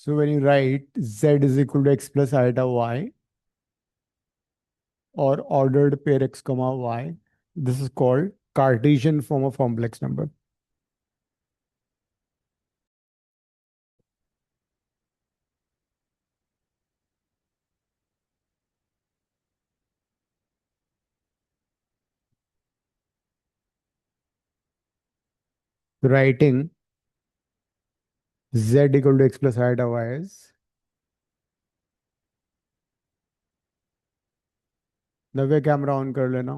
So when you write z is equal to x plus iota y or ordered pair x comma y, this is called Cartesian form of complex number. Writing z equal to x plus iota y is, Navya camera on कर लेना.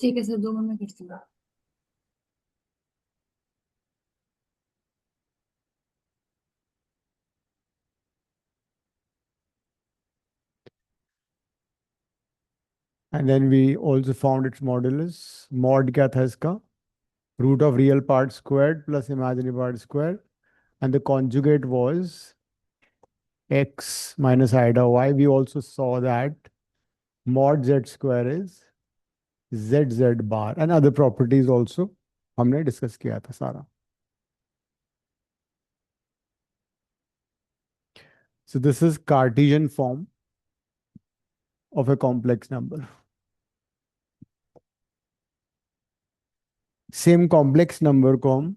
ठीक है sir, 2 minute में करती हूँ। And then we also found its modulus. Mod क्या था इसका? Root of real part squared plus imaginary part squared. And the conjugate was x minus iota y. We also saw that mod z square is zz bar. And other properties also हमने discuss किया था सारा. So this is Cartesian form of a complex number. Same complex number को हम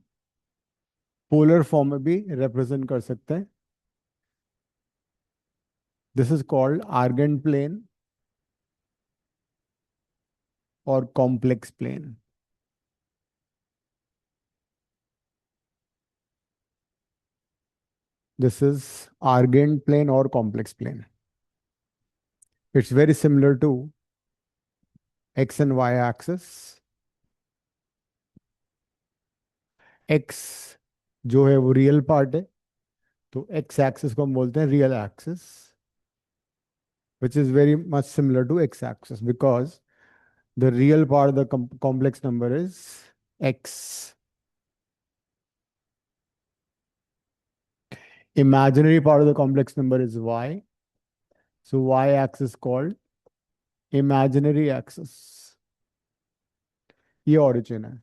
polar form में भी represent कर सकते हैं. This is called Argand plane और complex plane. This is Argand plane or complex plane. It's very similar to x and y axis. x जो है वो रियल पार्ट है, तो x axis को हम बोलते हैं real axis, which is very much similar to x axis because the real part of the complex number is x. Imaginary part of the complex number is y. So y axis called imaginary axis. ये origin है.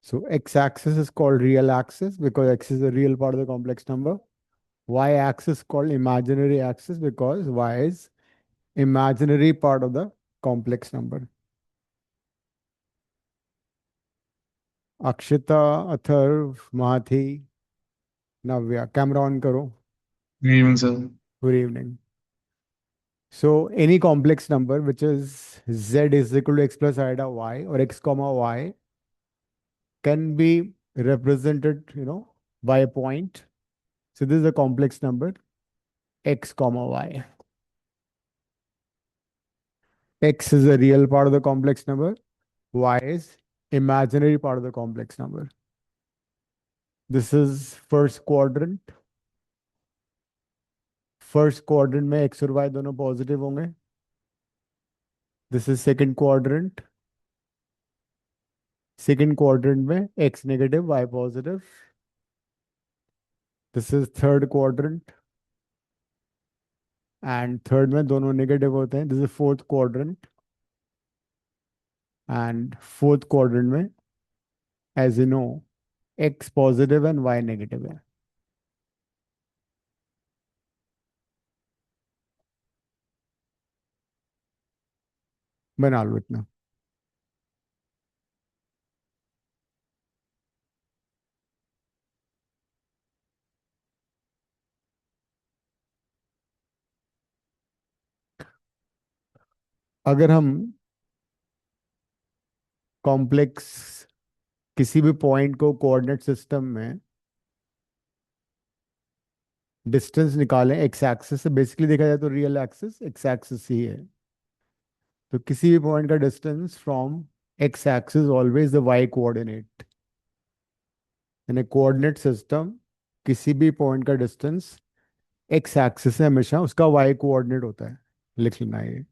So x-axis is called real axis because x is the real part of the complex number. Y-axis called imaginary axis because y is imaginary part of the complex number. Akshita, Atharv, Mahathi, Navya, camera on karo. Good evening, sir. Good evening. So any complex number which is z is equal to x plus iota y or x comma y can be represented, by a point. So this is a complex number x comma y. X is a real part of the complex number. Y is imaginary part of the complex number. This is first quadrant. First quadrant में x और y दोनों positive होंगे. This is second quadrant. Second quadrant में x negative, y positive. This is third quadrant. And third में दोनों negative होते हैं. This is fourth quadrant. And fourth quadrant में, as you know, x positive and y negative है. बना लो इतना. अगर हम कॉम्प्लेक्स किसी भी पॉइंट को कोऑर्डिनेट सिस्टम में डिस्टेंस निकालें एक्स एक्सिस से, बेसिकली देखा जाए तो रियल एक्सिस एक्स एक्सिस ही है, तो किसी भी पॉइंट का distance from X axis always the Y coordinate. यानी कोऑर्डिनेट सिस्टम किसी भी पॉइंट का डिस्टेंस एक्स एक्सिस से हमेशा उसका वाई कोऑर्डिनेट होता है. लिख लेना ये,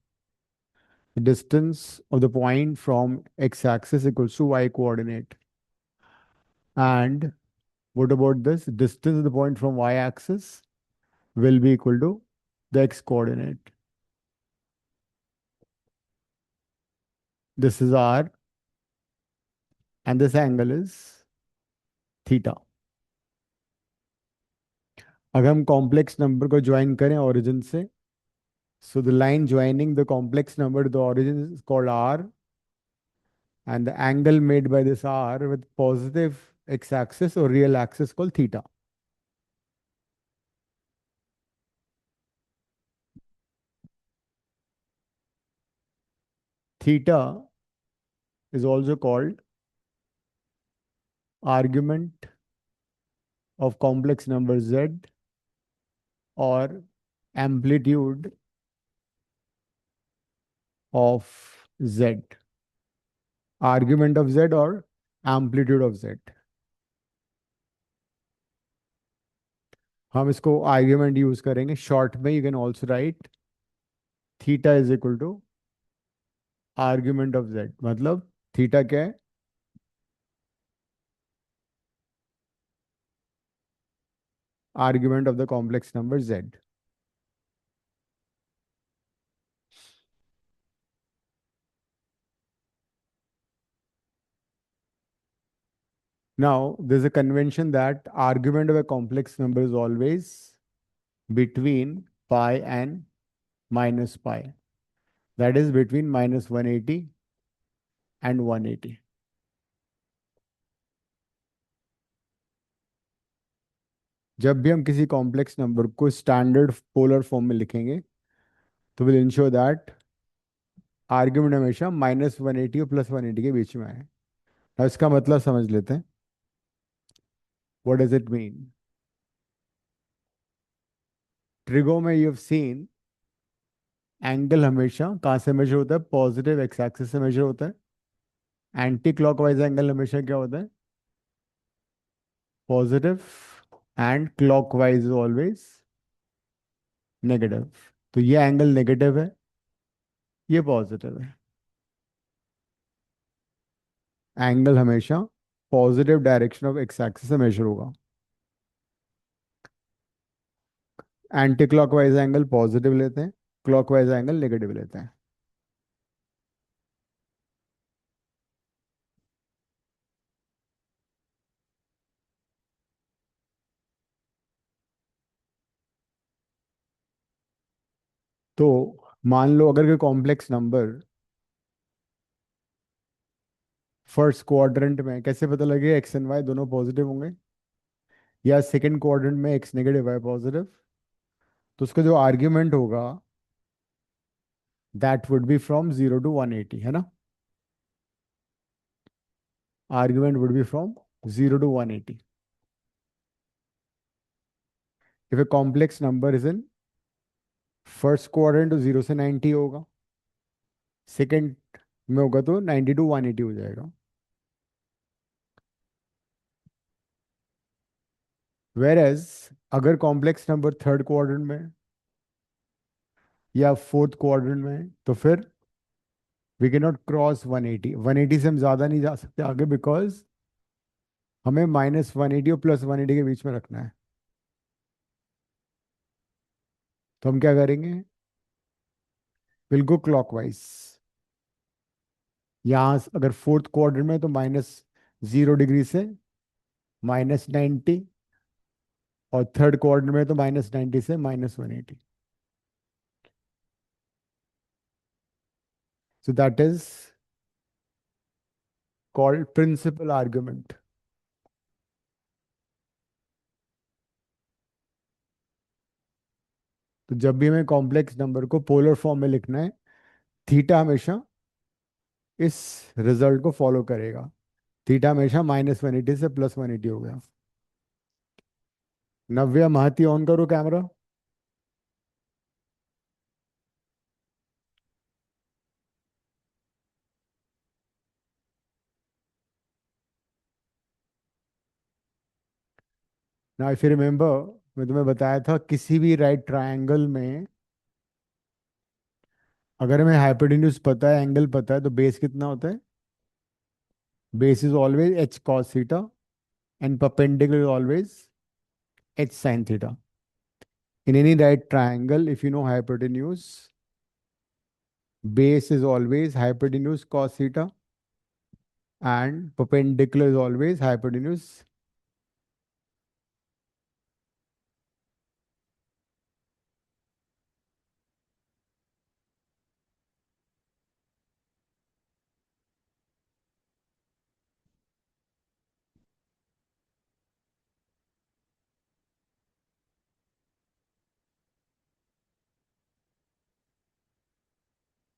distance of the point from x-axis equals to y coordinate. And what about this? Distance of the point from y-axis will be equal to the x coordinate. This is our and this angle is theta. अगर हम complex number को join करें origin से, so the line joining the complex number to the origin is called R, and the angle made by this R with positive x-axis or real axis called theta. Theta is also called argument of complex number Z or amplitude of Z. Argument of Z or amplitude of Z. हम इसको argument use करेंगे short में. You can also write theta is equal to argument of Z. मतलब theta क्या है? Argument of the complex number Z. Now, there's a convention that argument of a complex number is always between pi and minus pi. That is between minus 180 and 180. जब भी हम किसी complex number को standard polar form में लिखेंगे तो will ensure that argument हमेशा minus 180 और प्लस 180 के बीच में आए. अब इसका मतलब समझ लेते हैं. What does it mean? Trigo में यू हैव सीन एंगल हमेशा कहाँ से मेजर होता है? पॉजिटिव एक्स एक्सिस से मेजर होता है. एंटी क्लॉकवाइज एंगल हमेशा क्या होता है? Positive. And clockwise always negative. तो ये एंगल नेगेटिव है, ये पॉजिटिव है. एंगल हमेशा positive direction of x axis से मेजर होगा. एंटी क्लॉकवाइज एंगल पॉजिटिव लेते हैं, क्लॉकवाइज एंगल नेगेटिव लेते हैं. तो मान लो अगर कोई कॉम्प्लेक्स नंबर फर्स्ट क्वाड्रेंट में, कैसे पता लगे एक्स एंड वाई दोनों पॉजिटिव होंगे? या सेकंड क्वाड्रेंट में एक्स नेगेटिव वाई पॉजिटिव? तो उसका जो आर्ग्यूमेंट होगा that would be from 0 to 180, है ना? Argument would be from 0 to 180. If a complex number is in first quadrant तो 0 से 90 होगा, सेकंड में होगा तो 90 to 180 हो जाएगा. वेर एज अगर कॉम्प्लेक्स नंबर थर्ड क्वाड्रेंट में या फोर्थ क्वाड्रेंट में, तो फिर वी कैन नॉट क्रॉस 180. 180 से हम ज्यादा नहीं जा सकते आगे, बिकॉज हमें माइनस 180 और प्लस 180 के बीच में रखना है. तो हम क्या करेंगे? Will go clockwise. यहाँ अगर फोर्थ क्वाड्रेंट में तो -0 डिग्री से -90, और थर्ड क्वाड्रेंट में तो -90 से -180. So that is called principal argument. तो जब भी हमें कॉम्प्लेक्स नंबर को पोलर फॉर्म में लिखना है, थीटा हमेशा इस रिजल्ट को फॉलो करेगा. थीटा हमेशा -180 से +180 हो गया. नव्या महती ऑन करो कैमरा. ना इफ यू रिमेंबर, मैं तुम्हें बताया था किसी भी राइट ट्रायंगल में अगर हमें हाइपोटेन्यूज पता है, एंगल पता है, तो बेस कितना होता है? Base is always h cos theta and perpendicular is always h sin theta. In any right triangle, if you know hypotenuse, base is always hypotenuse cos theta and perpendicular is always hypotenuse.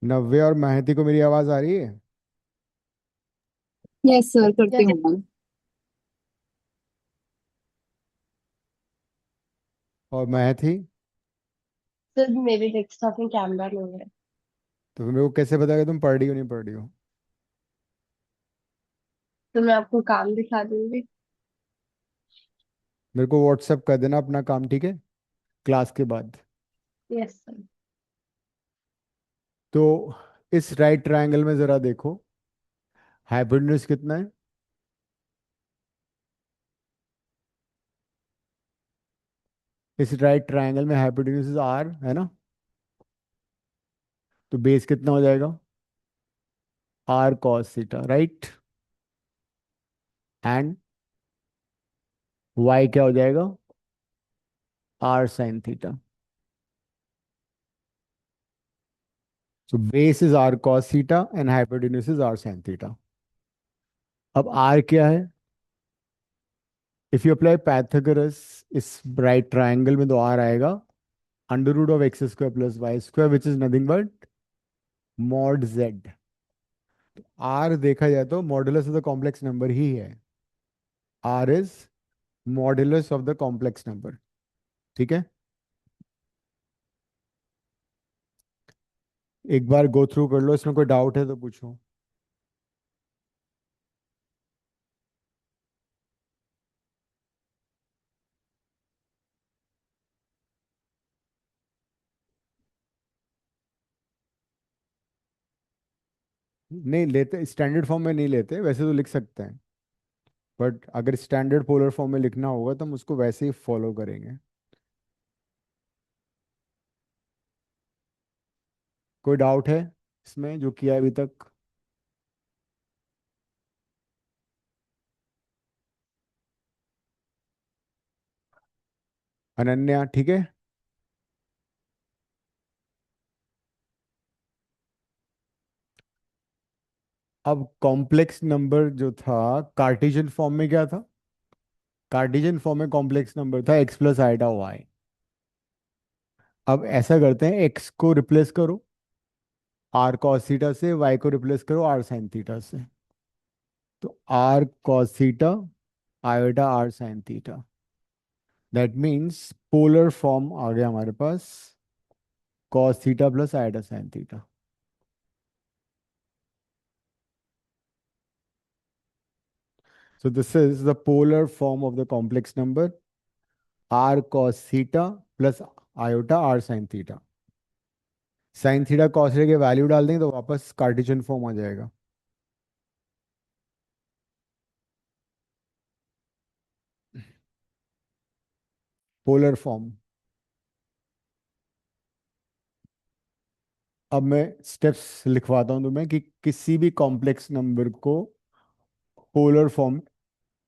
नव्या और महती को मेरी आवाज आ रही है? Yes sir, करती हूँ ma'am. और महती? सर मेरे डेस्कटॉप में कैमरा नहीं है। तो मेरे को कैसे पता कि तुम पढ़ रही हो नहीं पढ़ रही हो? तो मैं आपको काम दिखा दूंगी। मेरे को व्हाट्सएप कर देना अपना काम, ठीक है, क्लास के बाद। Yes sir. तो इस राइट ट्रायंगल में जरा देखो, हाइपोटेन्यूज कितना है? इस राइट ट्रायंगल में हाइपोटेन्यूज आर है ना, तो बेस कितना हो जाएगा? R cos theta, right. And Y क्या हो जाएगा? R sine theta. So base is r cos theta and hypotenuse is r sin theta. अब r क्या है? If you apply Pythagoras इस right triangle में तो r आएगा under root of x square plus Y square which is nothing but mod z। r देखा जाए तो modulus of the complex number ही है। r is modulus of the complex number, ठीक है। एक बार गो थ्रू कर लो, इसमें कोई डाउट है तो पूछो। नहीं लेते, स्टैंडर्ड फॉर्म में नहीं लेते, वैसे तो लिख सकते हैं, बट अगर स्टैंडर्ड पोलर फॉर्म में लिखना होगा तो हम उसको वैसे ही फॉलो करेंगे। कोई डाउट है इसमें जो किया है अभी तक? अनन्या ठीक है। अब कॉम्प्लेक्स नंबर जो था कार्टेशियन फॉर्म में क्या था? कार्टेशियन फॉर्म में कॉम्प्लेक्स नंबर था एक्स प्लस आइडा वाई। अब ऐसा करते हैं, एक्स को रिप्लेस करो आर कॉस थीटा से, वाई को रिप्लेस करो आर साइन थीटा से। तो r cos theta iota r sine theta, that means polar form आ गया हमारे पास, cos theta plus iota sine theta. So this is the polar form of the complex number r cos theta plus iota r sin theta। sin theta cos theta के value डाल देंगे तो वापस Cartesian form आ जाएगा। Polar form. अब मैं steps लिखवाता हूं तुम्हें कि किसी भी कॉम्प्लेक्स नंबर को पोलर फॉर्म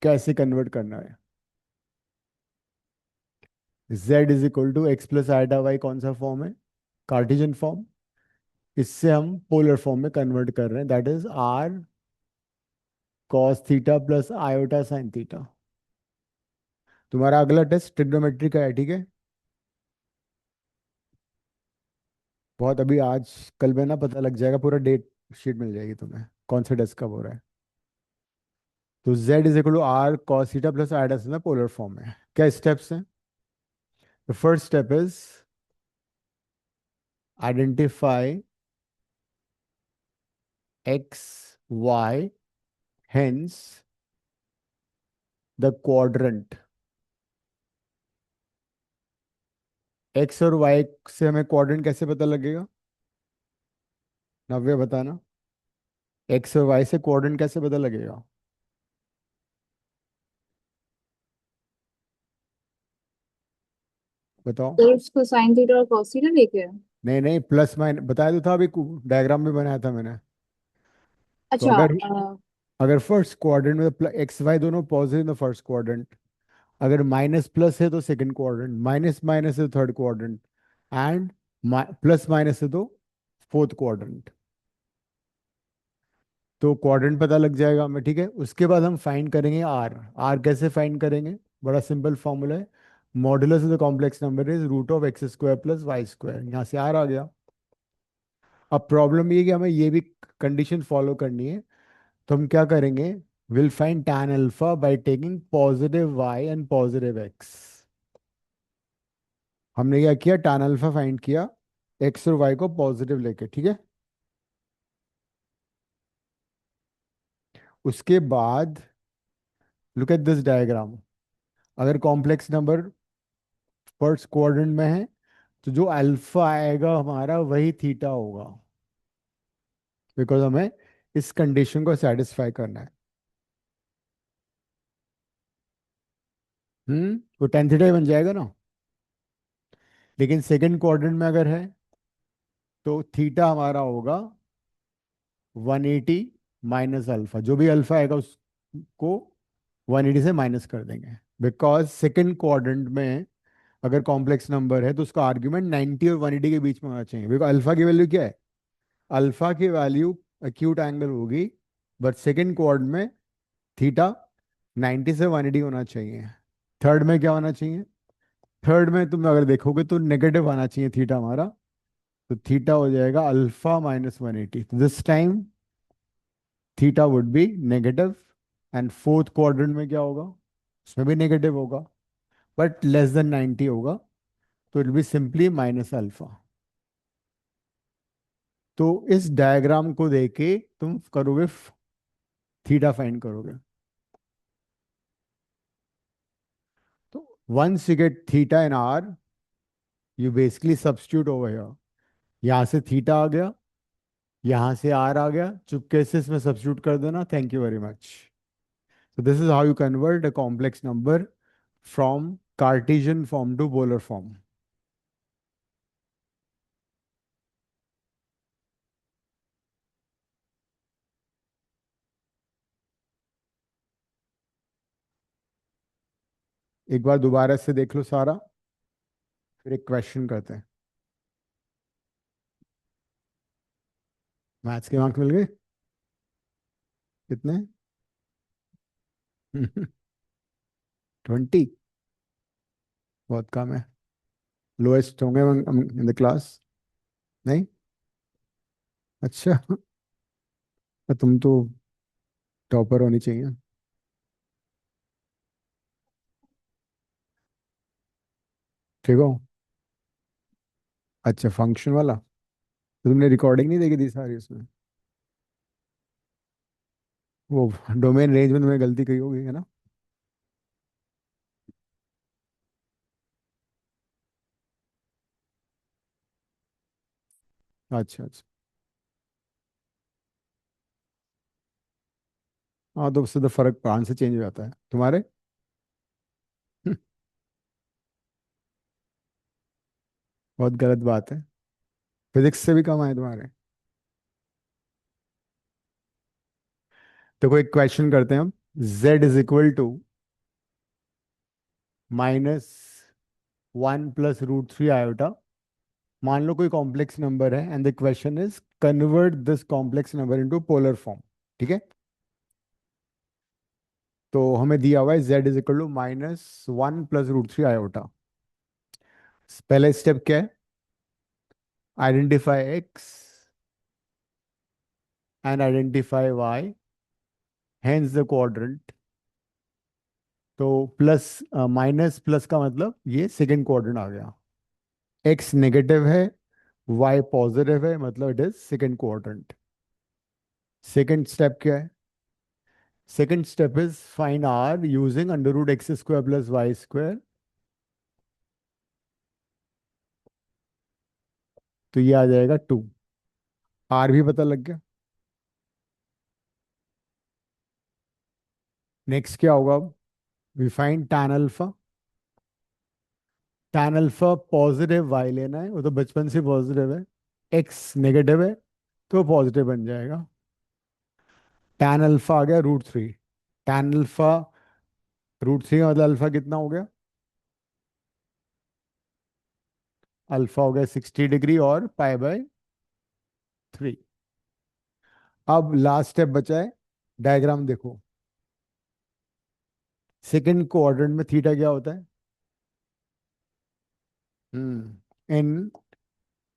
कैसे कन्वर्ट करना है। z is equal to X plus iota Y कौन सा फॉर्म है? Cartesian form. इससे हम पोलर फॉर्म में कन्वर्ट कर रहे हैं, that is r cos theta plus iota sine theta. तुम्हारा अगला टेस्ट ट्रिग्नोमेट्री का है, ठीक है। बहुत अभी आज कल में ना पता लग जाएगा, पूरा डेट शीट मिल जाएगी तुम्हें कौन सा टेस्ट कब हो रहा है। तो z is equal to R cos theta plus iota ना पोलर फॉर्म में। क्या स्टेप्स हैं? The first step is identify X Y, hence the quadrant. X और वाई से हमें क्वाड्रेंट कैसे पता लगेगा? नव्य बताना, एक्स और वाई से क्वाड्रेंट कैसे पता लगेगा? बताओ। सर उसको साइन थीटा और कॉस थीटा लेके है। नहीं नहीं, प्लस माइनस बताया तो था अभी, डायग्राम भी बनाया था मैंने। तो अच्छा अगर अगर फर्स्ट क्वाड्रेंट में एक्स वाई दोनों positive in the first quadrant, अगर माइनस प्लस है तो सेकंड क्वाड्रेंट, माइनस माइनस है तो third quadrant, and plus minus है तो फोर्थ क्वाड्रेंट। तो क्वाड्रेंट पता लग जाएगा हमें, ठीक है। उसके बाद हम फाइंड करेंगे आर। आर कैसे फाइंड करेंगे? बड़ा सिंपल फॉर्मूला है, modulus of the complex number is root of x square plus Y square. यहाँ से आर आ गया। अब प्रॉब्लम ये है कि हमें ये भी कंडीशन फॉलो करनी है। तो हम क्या करेंगे? Will find tan alpha by taking positive Y and positive X. हमने क्या किया? tan अल्फा फाइंड किया एक्स और वाई को पॉजिटिव लेके, ठीक है। उसके बाद लुक एट दिस डायग्राम। अगर कॉम्प्लेक्स नंबर फर्स्ट क्वाड्रेंट में है तो जो अल्फा आएगा हमारा वही थीटा होगा, बिकॉज हमें इस कंडीशन को सेटिस्फाई करना है। वो tan थीटा ही बन जाएगा ना। लेकिन सेकंड क्वाड्रेंट में अगर है तो थीटा हमारा होगा 180 माइनस अल्फा। जो भी अल्फा आएगा उसको 180 से माइनस कर देंगे, बिकॉज सेकंड क्वाड्रेंट में अगर कॉम्प्लेक्स नंबर है तो उसका आर्ग्यूमेंट 90 और 180 के बीच में होना चाहिए। बिकॉज अल्फा की वैल्यू क्या है? अल्फा की वैल्यू एक्यूट एंगल होगी, बट सेकंड क्वाड में थीटा 90 से 180 होना चाहिए। थर्ड में क्या होना चाहिए? थर्ड में तुम अगर देखोगे तो नेगेटिव आना चाहिए थीटा हमारा। तो थीटा हो जाएगा alpha minus 180। This time theta would be negative. And fourth quadrant में क्या होगा? उसमें भी नेगेटिव होगा, बट लेस देन 90 होगा। तो it be simply minus alpha. तो इस डायग्राम को देख के तुम करोगे, थीटा फाइंड करोगे। तो once you get theta in R, you basically substitute over here. यहाँ से थीटा आ गया, यहाँ से आर आ गया, चुपके से इसमें सब्स्टिट्यूट कर देना। Thank you very much. So this is how you convert a complex number from Cartesian form to polar form. एक बार दोबारा से देख लो सारा, फिर एक क्वेश्चन करते हैं। मैथ्स के मार्क्स मिल गए कितने? 20? बहुत कम है। लोएस्ट होंगे इन द क्लास? नहीं? अच्छा। तो तुम तो टॉपर होनी चाहिए। ठीक हो? अच्छा, फंक्शन वाला तो तुमने रिकॉर्डिंग नहीं देखी थी सारी उसमें? वो डोमेन रेंज में तुमने गलती करी होगी, है ना? अच्छा अच्छा। हाँ, तो उससे तो फर्क आंसर चेंज हो जाता है तुम्हारे। बहुत गलत बात है। फिजिक्स से भी कम आए तुम्हारे। तो कोई क्वेश्चन करते हैं हम। z is equal to -1 + √3 iota. मान लो कोई कॉम्प्लेक्स नंबर है and the question is convert this complex number into polar form, ठीक है। तो हमें दिया हुआ है z is equal to -1 + √3 iota. पहला स्टेप क्या है? Identify x and identify y, hence the quadrant. तो प्लस माइनस प्लस का मतलब ये सेकेंड क्वाड्रेंट आ गया। x नेगेटिव है, y पॉजिटिव है, मतलब it is second quadrant. Second step क्या है? Second step is find r using √x² + y²। तो ये आ जाएगा 2। r भी पता लग गया। नेक्स्ट क्या होगा अब? We find tan alpha. tan alpha positive y लेना है, वो तो बचपन से पॉजिटिव है। x नेगेटिव है तो पॉजिटिव बन जाएगा। tan अल्फा आ गया √3। tan अल्फा √3 मतलब अल्फा कितना हो गया? अल्फा हो गया 60 डिग्री और π/3। अब लास्ट स्टेप बचा है, डायग्राम देखो। सेकंड क्वाड्रेंट में थीटा क्या होता है? In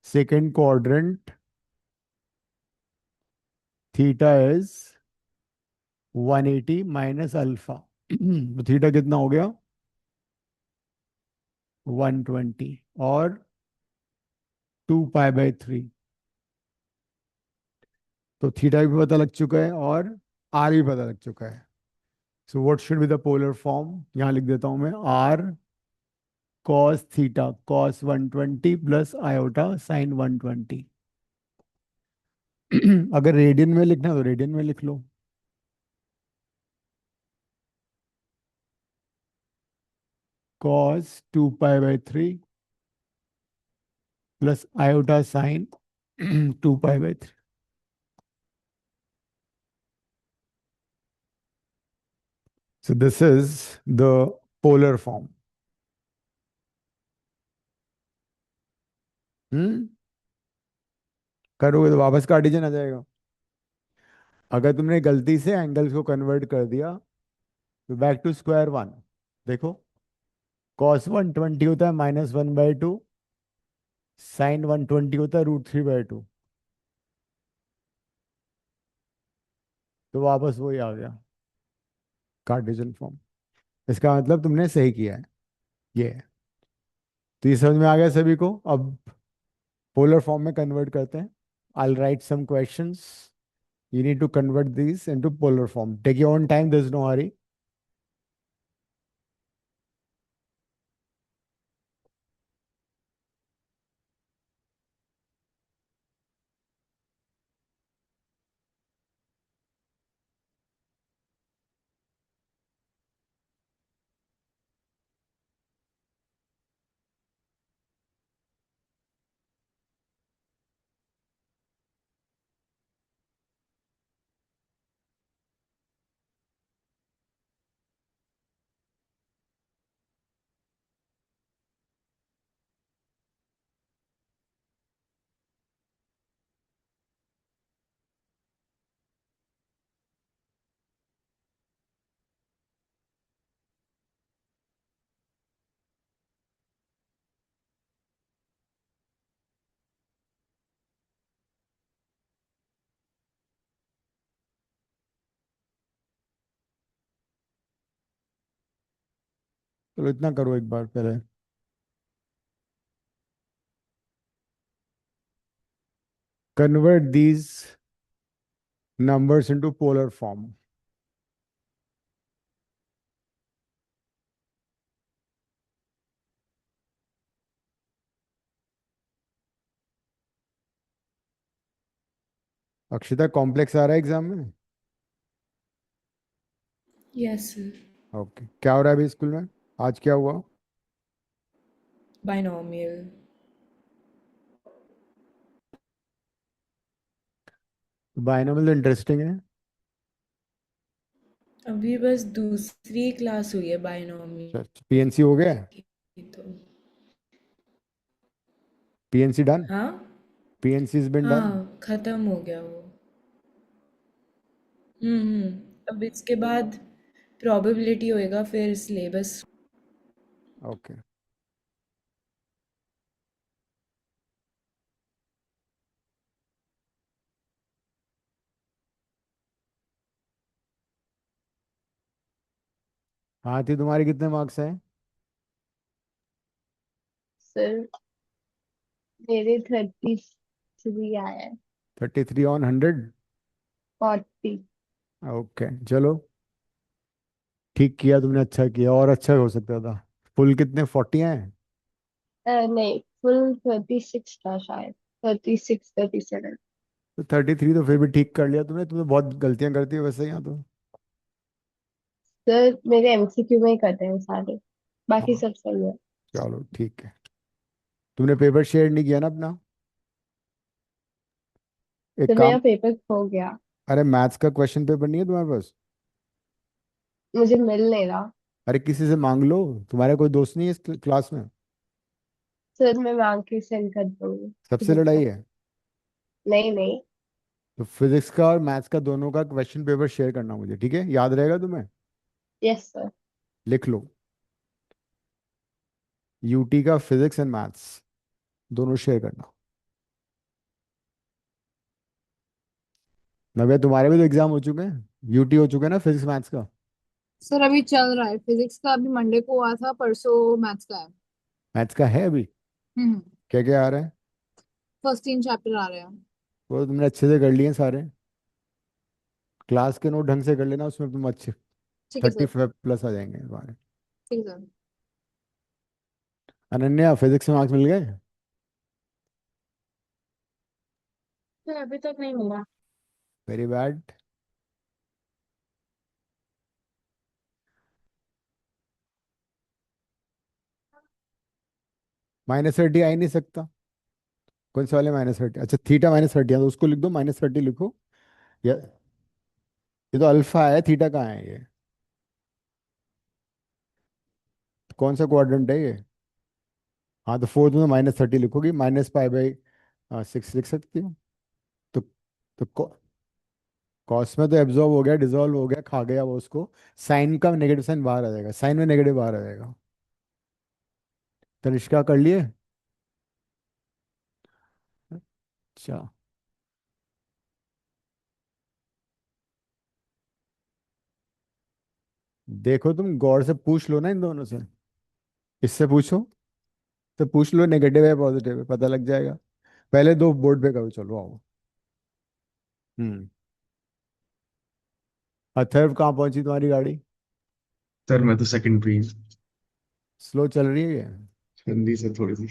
second quadrant theta is 180 minus alpha. तो थीटा कितना हो गया? 120 और 2π/3। तो थीटा भी पता लग चुका है और आर भी पता लग चुका है। So what should be the polar form? यहाँ लिख देता हूं मैं, R cos theta cos 120 plus iota sine 120। अगर रेडियन में लिखना है तो रेडियन में लिख लो। Cos 2π/3 plus iota sine 2π/3। So this is the polar form. हम्म करोगे तो वापस कार्टेशियन आ जाएगा। अगर तुमने गलती से एंगल्स को कन्वर्ट कर दिया तो बैक टू स्क्वायर वन। देखो, कॉस 120 होता है -1/2, साइन 120 होता है √3/2। तो वापस वही आ गया, कार्टेशियन फॉर्म। इसका मतलब तुमने सही किया है। ये है। तो ये समझ में आ गया सभी को? अब पोलर फॉर्म में कन्वर्ट करते हैं। I'll write some questions. You need to convert these into polar form. Take your own time, there's no hurry. चलो इतना करो एक बार पहले। Convert these numbers into polar form. Akshita, complex आ रहा है एग्जाम में? Yes, sir. ओके, क्या हो रहा है अभी स्कूल में? आज क्या हुआ? Binomial. बायनोमियल इंटरेस्टिंग है। अभी बस दूसरी क्लास हुई है बाइनोमियल पीएनसी हो गया? की तो। PNC done? हाँ पीएनसी इज बिन डन? हाँ, खत्म हो गया वो। अब इसके बाद प्रोबेबिलिटी होएगा, फिर सिलेबस। ओके। हाँ थी, तुम्हारे कितने मार्क्स हैं? सर मेरे 33 आया है। 33 ऑन 100? 40। ओके चलो, ठीक किया तुमने, अच्छा किया, और अच्छा हो सकता था। फुल कितने, 40 आए? नहीं, फुल 36 था शायद। 36 37। तो 33 तो फिर भी ठीक कर लिया तुमने। तुमने बहुत गलतियां करती है वैसे यहाँ तो। सर मेरे एमसीक्यू में ही कटे हैं सारे, बाकी हाँ सब सही है। चलो ठीक है। तुमने पेपर शेयर नहीं किया ना अपना? एक तो मेरा काम, पेपर खो गया। अरे मैथ्स का क्वेश्चन पेपर नहीं है तुम्हारे पास? मुझे मिल नहीं रहा। अरे किसी से मांग लो। तुम्हारे कोई दोस्त नहीं है इस क्लास में? सर मैं मांग के सेंड कर दूंगी सबसे फिजिक्स का। लड़ाई है? नहीं नहीं। तो फिजिक्स का और मैथ्स का दोनों का क्वेश्चन पेपर शेयर करना मुझे, ठीक है? याद रहेगा तुम्हें? Yes sir. लिख लो। यूटी का फिजिक्स एंड मैथ्स दोनों शेयर करना। नव्या, तुम्हारे भी तो एग्जाम हो चुके हैं, यूटी हो चुके हैं ना फिजिक्स मैथ्स का? सर अभी चल रहा है, फिजिक्स का अभी मंडे को हुआ था, परसों मैथ्स का है। मैथ्स का है अभी? हम्म। क्या क्या आ रहा है? फर्स्ट 3 चैप्टर आ रहे हैं। वो तुमने अच्छे से कर लिए सारे? क्लास के नोट ढंग से कर लेना, उसमें तुम अच्छे ठीक है सर। 35+ आ जाएंगे तुम्हारे। ठीक है सर। अनन्या, फिजिक्स में मार्क्स मिल गए? सर अभी तक नहीं मिला। Very bad. -30 आ ही नहीं सकता। कौन से वाले -30? अच्छा, थीटा -30 है तो उसको लिख दो, -30 लिखो। या ये तो अल्फा है, थीटा कहाँ है ये? कौन सा क्वाड्रेंट है ये? हाँ, तो फोर्थ में -30 लिखोगी, -π/6 लिख सकती हो। तो कॉस में तो एब्जॉर्ब हो गया, डिसॉल्व हो गया, खा गया वो उसको। साइन का नेगेटिव साइन बाहर आ जाएगा, साइन में नेगेटिव बाहर आ जाएगा। तनिष्का कर लिए? अच्छा। देखो तुम गौर से पूछ लो ना इन दोनों से। इससे पूछो, तो पूछ लो नेगेटिव है पॉजिटिव है, पता लग जाएगा। पहले दो बोर्ड पे करो, चलो आओ। हम्म। अथर्व, कहाँ पहुंची तुम्हारी गाड़ी? सर मैं तो सेकंड पे ही। स्लो चल रही है ये? हिंदी से थोड़ी सी।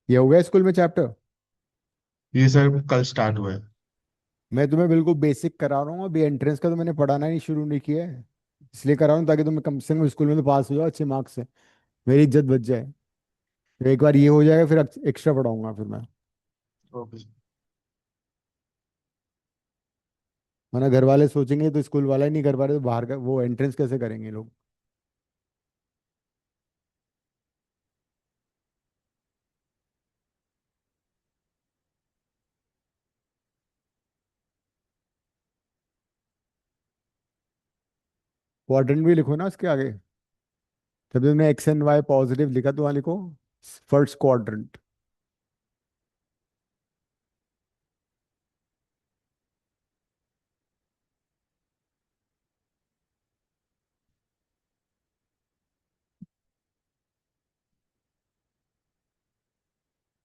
ये हो गया स्कूल में चैप्टर? ये सर कल स्टार्ट हुआ है। मैं तुम्हें बिल्कुल बेसिक करा रहा हूँ, अभी एंट्रेंस का तो मैंने पढ़ाना ही शुरू नहीं किया है। इसलिए करा रहा हूँ ताकि तुम कम से कम स्कूल में तो पास हो जाओ अच्छे मार्क्स से, मेरी इज्जत बच जाए। तो एक बार ये हो जाएगा, फिर एक्स्ट्रा पढ़ाऊंगा फिर मैं। Okay sir. वरना घर वाले सोचेंगे तो स्कूल वाला ही नहीं कर पा रहे, तो बाहर का वो एंट्रेंस कैसे करेंगे लोग? क्वाड्रेंट भी लिखो ना उसके आगे। जब तुमने एक्स एंड वाई पॉजिटिव लिखा तो वहाँ लिखो फर्स्ट क्वाड्रेंट।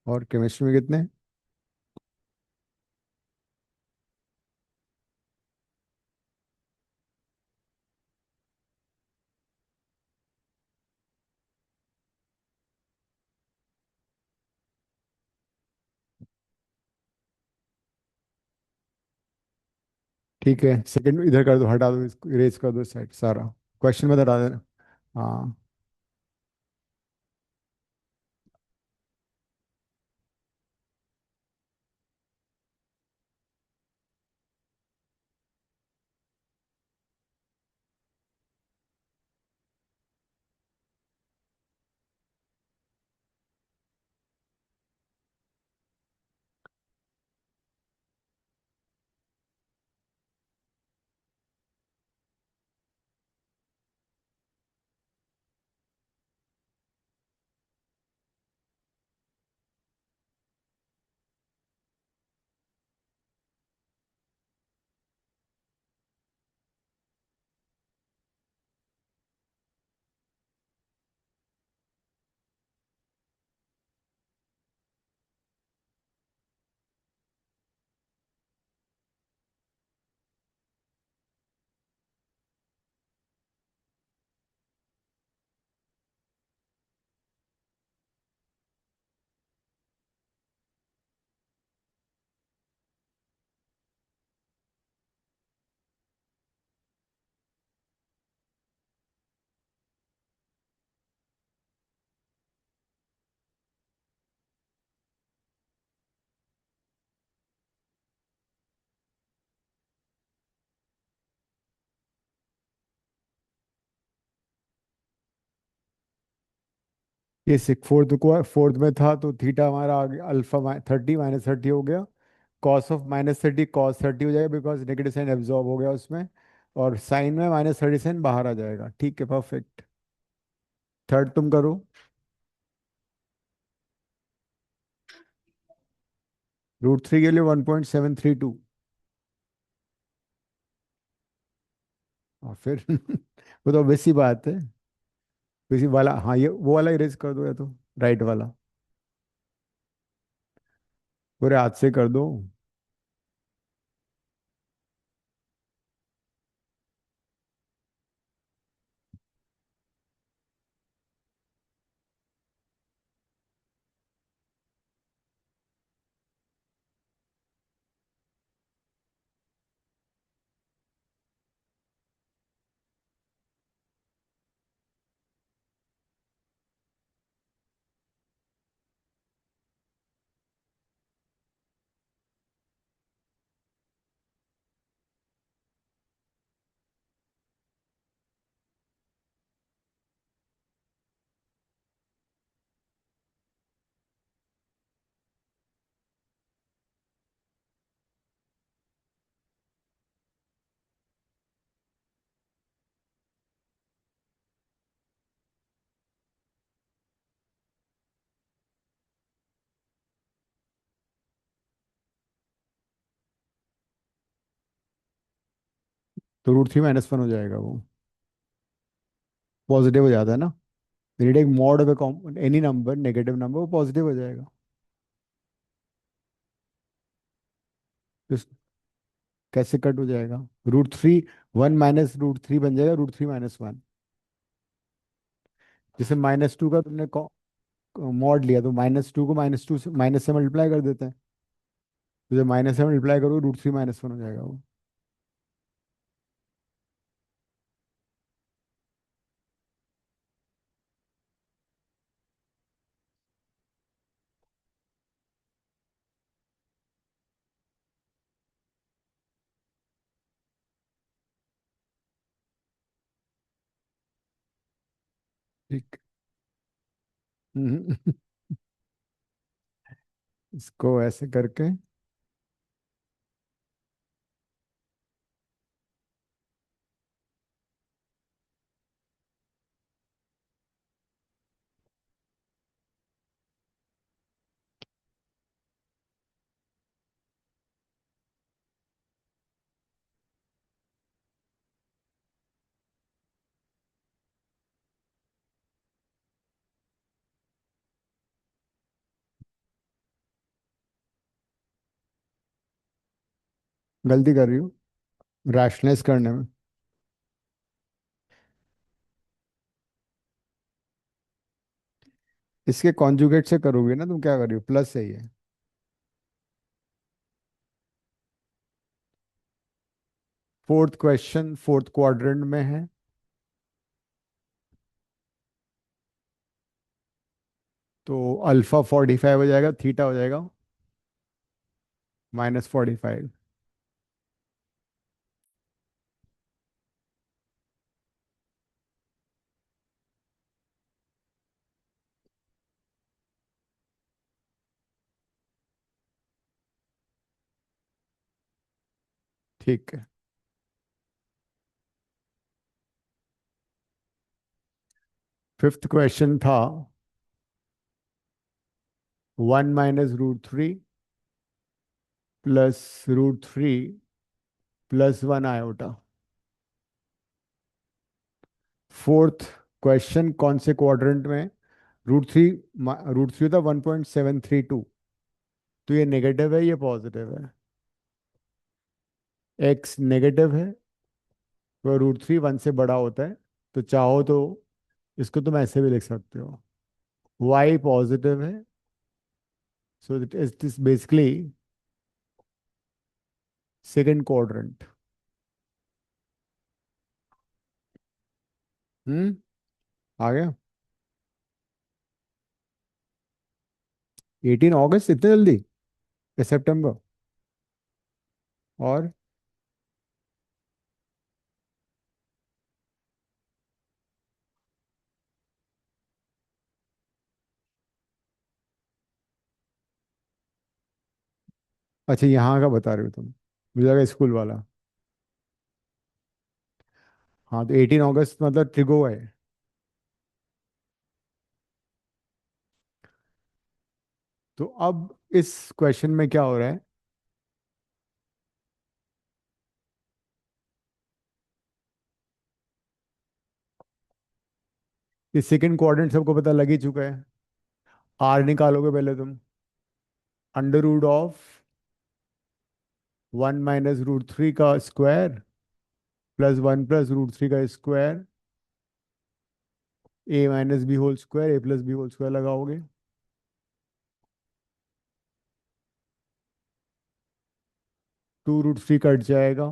और केमिस्ट्री में कितने? ठीक है, सेकंड इधर कर दो, हटा दो इसको, इरेज कर दो साइड सारा। क्वेश्चन में हटा देना। हाँ। ये सिक्स फोर्थ में था तो थीटा हमारा आ गया अल्फा 30 -30 हो गया। कॉस ऑफ -30 cos 30 हो जाएगा बिकॉज नेगेटिव साइन एब्जॉर्ब हो गया उसमें। और साइन में -30 साइन बाहर आ जाएगा। ठीक है, परफेक्ट। थर्ड तुम करो। √3 के लिए 1.732। और फिर वो तो obvious सी बात है। किसी वाला, हाँ, ये वो वाला इरेज कर दो या तो राइट वाला पूरे हाथ से कर दो। तो √3 -1 हो जाएगा वो। पॉजिटिव हो जाता है ना। नीड एक mod of any number, negative number, वो पॉजिटिव हो जाएगा। तो कैसे कट हो जाएगा? √3, 1 माइनस √3 बन जाएगा √3 -1। जैसे -2 का तुमने मॉड लिया तो -2 को -2 से माइनस से मल्टीप्लाई कर देते हैं। तो जब माइनस से मल्टीप्लाई करो √3 -1 हो जाएगा वो। ठीक। हम्म। इसको ऐसे करके गलती कर रही हूँ रैशनलाइज करने में। इसके कॉन्जुगेट से करोगे ना तुम, क्या कर रही हो? प्लस है ये। फोर्थ क्वेश्चन फोर्थ क्वाड्रेंट में है। तो अल्फा 45 हो जाएगा, थीटा हो जाएगा -45। ठीक है। फिफ्थ क्वेश्चन था 1 -√3 plus √3 plus 1 iota. Fourth question कौन से क्वाड्रेंट में? √3 था 1.732। तो ये नेगेटिव है, ये पॉजिटिव है। एक्स नेगेटिव है तो √3 1 से बड़ा होता है। तो चाहो तो इसको तुम ऐसे भी लिख सकते हो। वाई पॉजिटिव है, so it is this basically second quadrant. आ गया? 18 अगस्त इतने जल्दी? या सितंबर? और अच्छा यहाँ का बता रहे हो तुम, मुझे लगा स्कूल वाला। हाँ तो 18 अगस्त मतलब ट्रिगो है। तो अब इस क्वेश्चन में क्या हो रहा है, कि सेकंड क्वाड्रेंट सबको पता लग ही चुका है। आर निकालोगे पहले तुम, अंडर रूट ऑफ 1 - √3 का स्क्वायर प्लस 1 + √3 का square, a - b whole square, a + b whole square लगाओगे। 2√3 कट जाएगा,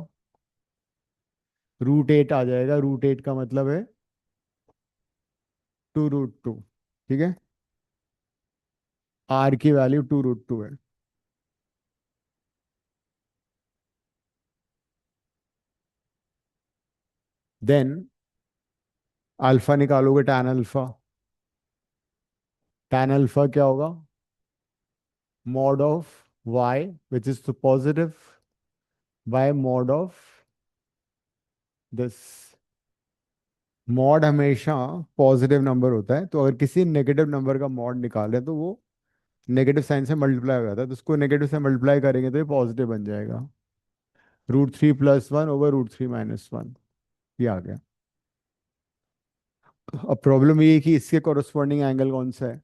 √8 आ जाएगा। √8 का मतलब है 2√2। ठीक है, आर की वैल्यू 2√2 है। देन अल्फा निकालोगे, tan अल्फा। tan अल्फा क्या होगा, mod of y which is positive by mod of this. Mod हमेशा पॉजिटिव नंबर होता है, तो अगर किसी नेगेटिव नंबर का मॉड निकाल रहे हैं तो वो नेगेटिव साइन से मल्टीप्लाई हो जाता है, तो उसको नेगेटिव से मल्टीप्लाई करेंगे तो ये पॉजिटिव बन जाएगा। √3 + 1/√3 - 1, ये आ गया। अब प्रॉब्लम ये है कि इसके कॉरस्पॉन्डिंग एंगल कौन सा है,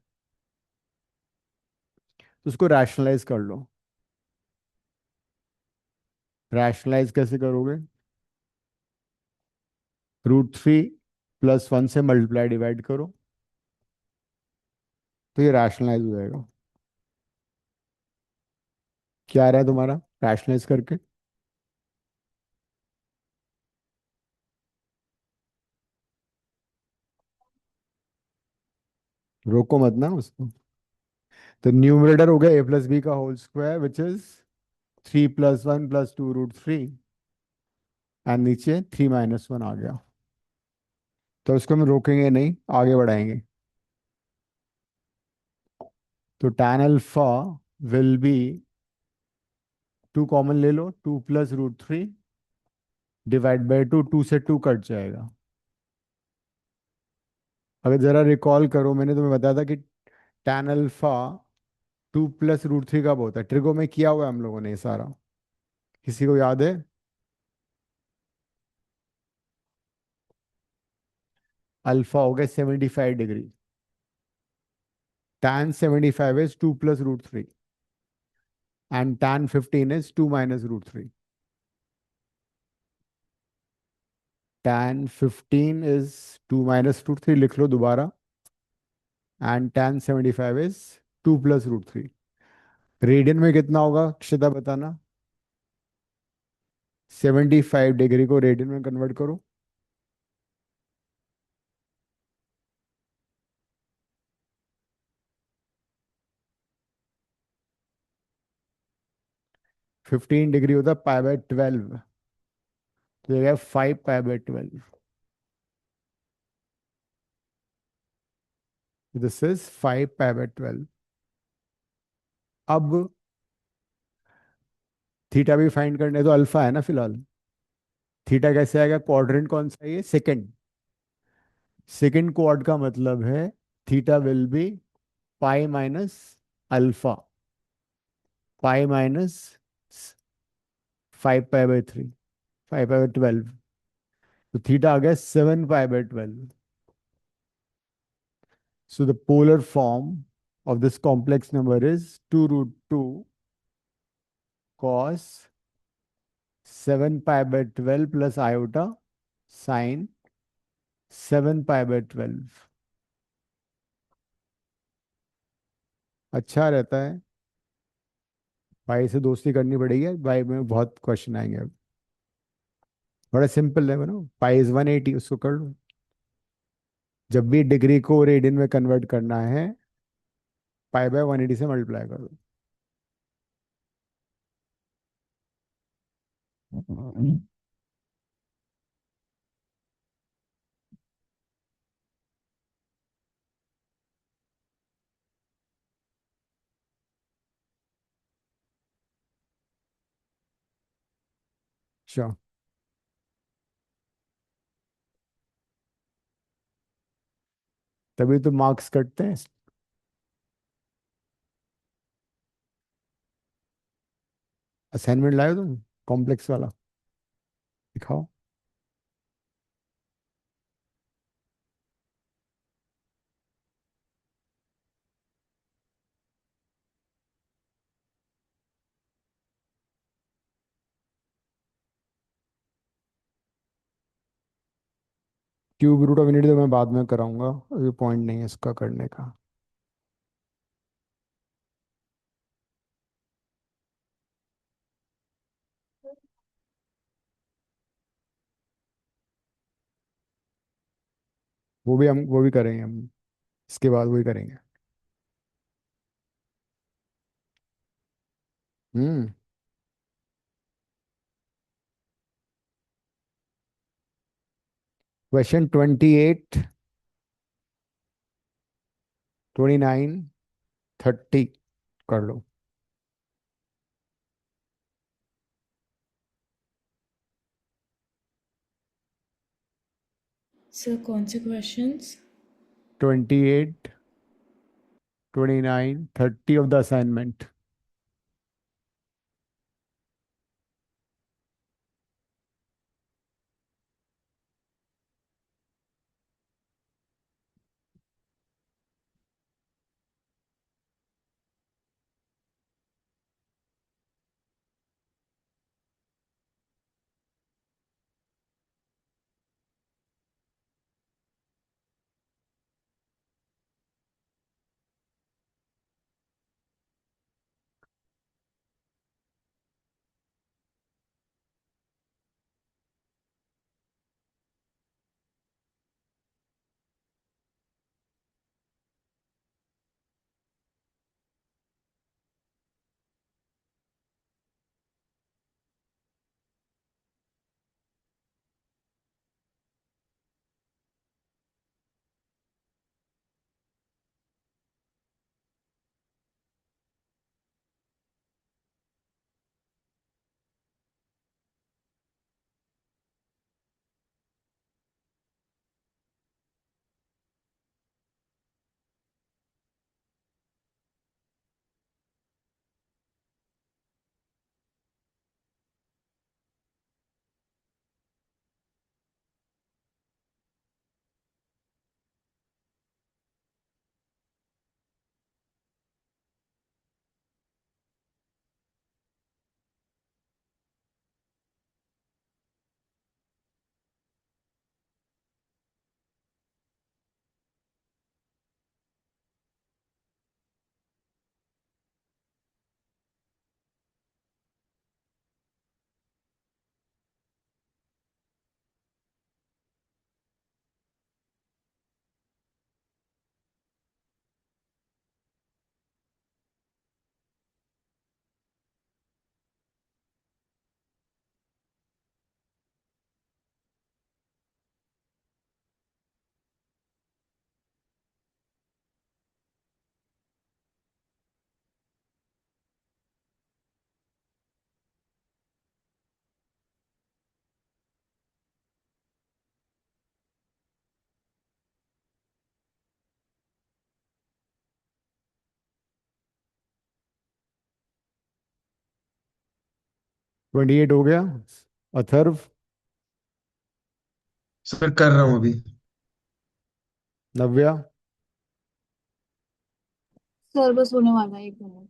तो उसको रैशनलाइज कर लो। रैशनलाइज कैसे करोगे, √3 + 1 से मल्टीप्लाई डिवाइड करो, तो ये रैशनलाइज हो जाएगा। क्या आ रहा है तुम्हारा रैशनलाइज करके, रोको मत ना उसको। तो न्यूमरेटर हो गया a + b का whole square which is 3 + 1 + 2√3, and नीचे 3 - 1 आ गया। तो इसको हम रोकेंगे नहीं, आगे बढ़ाएंगे। तो tan alpha will be, 2 common ले लो, 2 + √3 डिवाइड बाई 2, 2 से 2 कट जाएगा। अगर जरा रिकॉल करो, मैंने तुम्हें बताया था कि tan अल्फा 2 + √3 कब होता है, ट्रिगो में किया हुआ है हम लोगों ने ये सारा, किसी को याद है। अल्फा हो गया 75 degree, tan 75 is 2 + √3 and tan 15 is 2 - √3। tan 15 is 2 - √3 लिख लो दोबारा, and tan 75 is 2 + √3। रेडियन में कितना होगा अक्षता बताना, 75 डिग्री को रेडियन में कन्वर्ट करो। फिफ्टीन डिग्री होता है π/12, तो ये 5 π/12। This is 5 π/12। अब थीटा भी फाइंड करने, तो अल्फा है ना फिलहाल। थीटा कैसे आएगा, क्वाड्रेंट कौन सा है ये, सेकंड। सेकंड क्वाड का मतलब है थीटा विल बी π - अल्फा, π - 5 π/3, 5 π/12। तो थीटा आ गया 7 π/12। So the polar form of this complex number is 2√2 cos 7 π/12 plus iota sine 7 π/12। अच्छा रहता है, भाई से दोस्ती करनी पड़ेगी भाई, में बहुत क्वेश्चन आएंगे अब। बड़ा सिंपल है बनो, π = 180, उसको कर लो। जब भी डिग्री को रेडियन में कन्वर्ट करना है, π/180 से मल्टीप्लाई कर दो। अच्छा, तभी तो मार्क्स कटते हैं। असाइनमेंट लाए हो तुम कॉम्प्लेक्स वाला? दिखाओ। क्यूब रूट ऑफ इन्फिनिटी तो मैं बाद में कराऊंगा, अभी पॉइंट नहीं है इसका करने का। वो भी करेंगे हम, इसके बाद वही करेंगे। हम्म। क्वेश्चन 28, 29, 30 कर लो। सर कौन से questions? 28, 29, 30 of the assignment. Twenty eight हो गया। अथर्व। सर कर रहा हूँ अभी। नव्या। सर बस होने वाला है, 1 मिनट।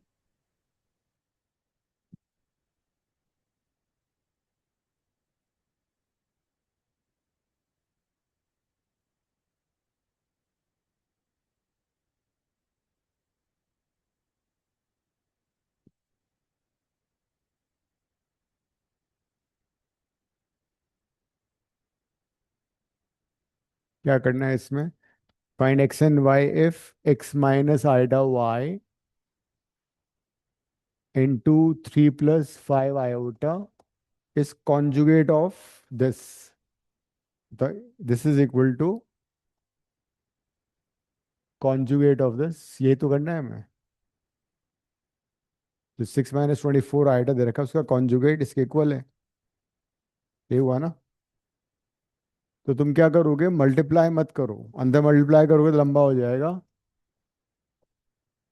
क्या करना है इसमें? Find X and Y if X minus iota Y into 3 + 5 iota is conjugate of this. This is equal to conjugate of this, ये तो करना है हमें। तो 6 - 24 आइटा दे रखा है, उसका कॉन्जुगेट इसके इक्वल है। ये हुआ ना। तो तुम क्या करोगे, मल्टीप्लाई मत करो, अंदर मल्टीप्लाई करोगे तो लंबा हो जाएगा।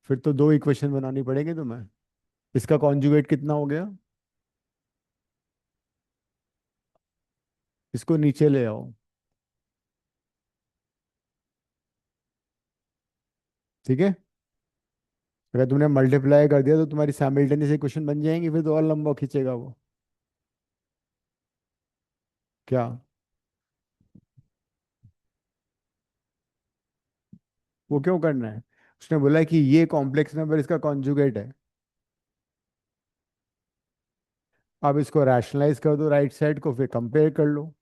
फिर तो दो इक्वेशन बनानी पड़ेगी तुम्हें। इसका कॉन्जुगेट कितना हो गया, इसको नीचे ले आओ। ठीक है। अगर तुमने मल्टीप्लाई कर दिया तो तुम्हारी साइमल्टेनियस इक्वेशन बन जाएंगी, फिर तो और लंबा खींचेगा वो। क्या? वो क्यों करना है? उसने बोला कि ये कॉम्प्लेक्स नंबर इसका कॉन्जुगेट है। अब इसको रैशनलाइज कर दो राइट साइड को, फिर कंपेयर कर लो।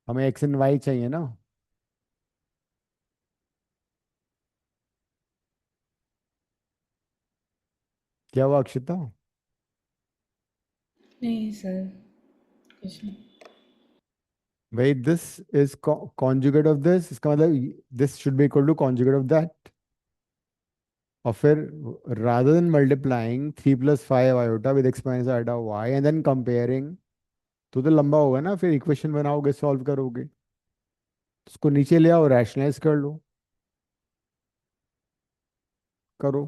हमें एक्स एंड वाई चाहिए ना। क्या हुआ अक्षिता? नहीं सर, कुछ नहीं। भाई this is conjugate of this, इसका मतलब this should be equal to conjugate of that. और फिर rather than multiplying 3 + 5 iota with x minus iota y and then comparing, तो लंबा होगा ना, फिर इक्वेशन बनाओगे सॉल्व करोगे। उसको नीचे ले आओ, रैशनलाइज कर लो। करो।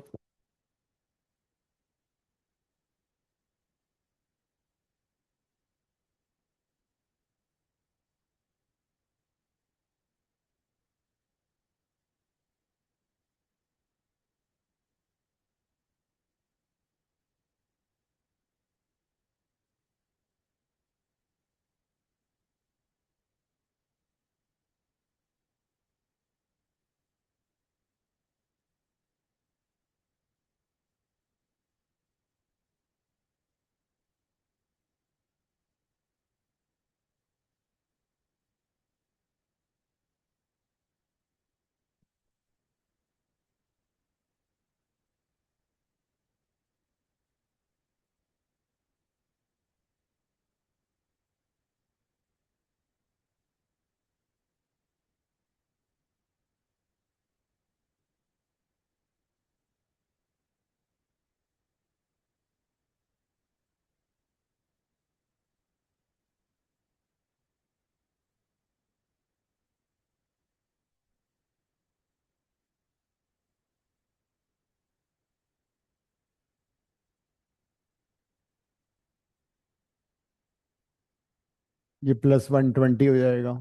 ये +120 हो जाएगा।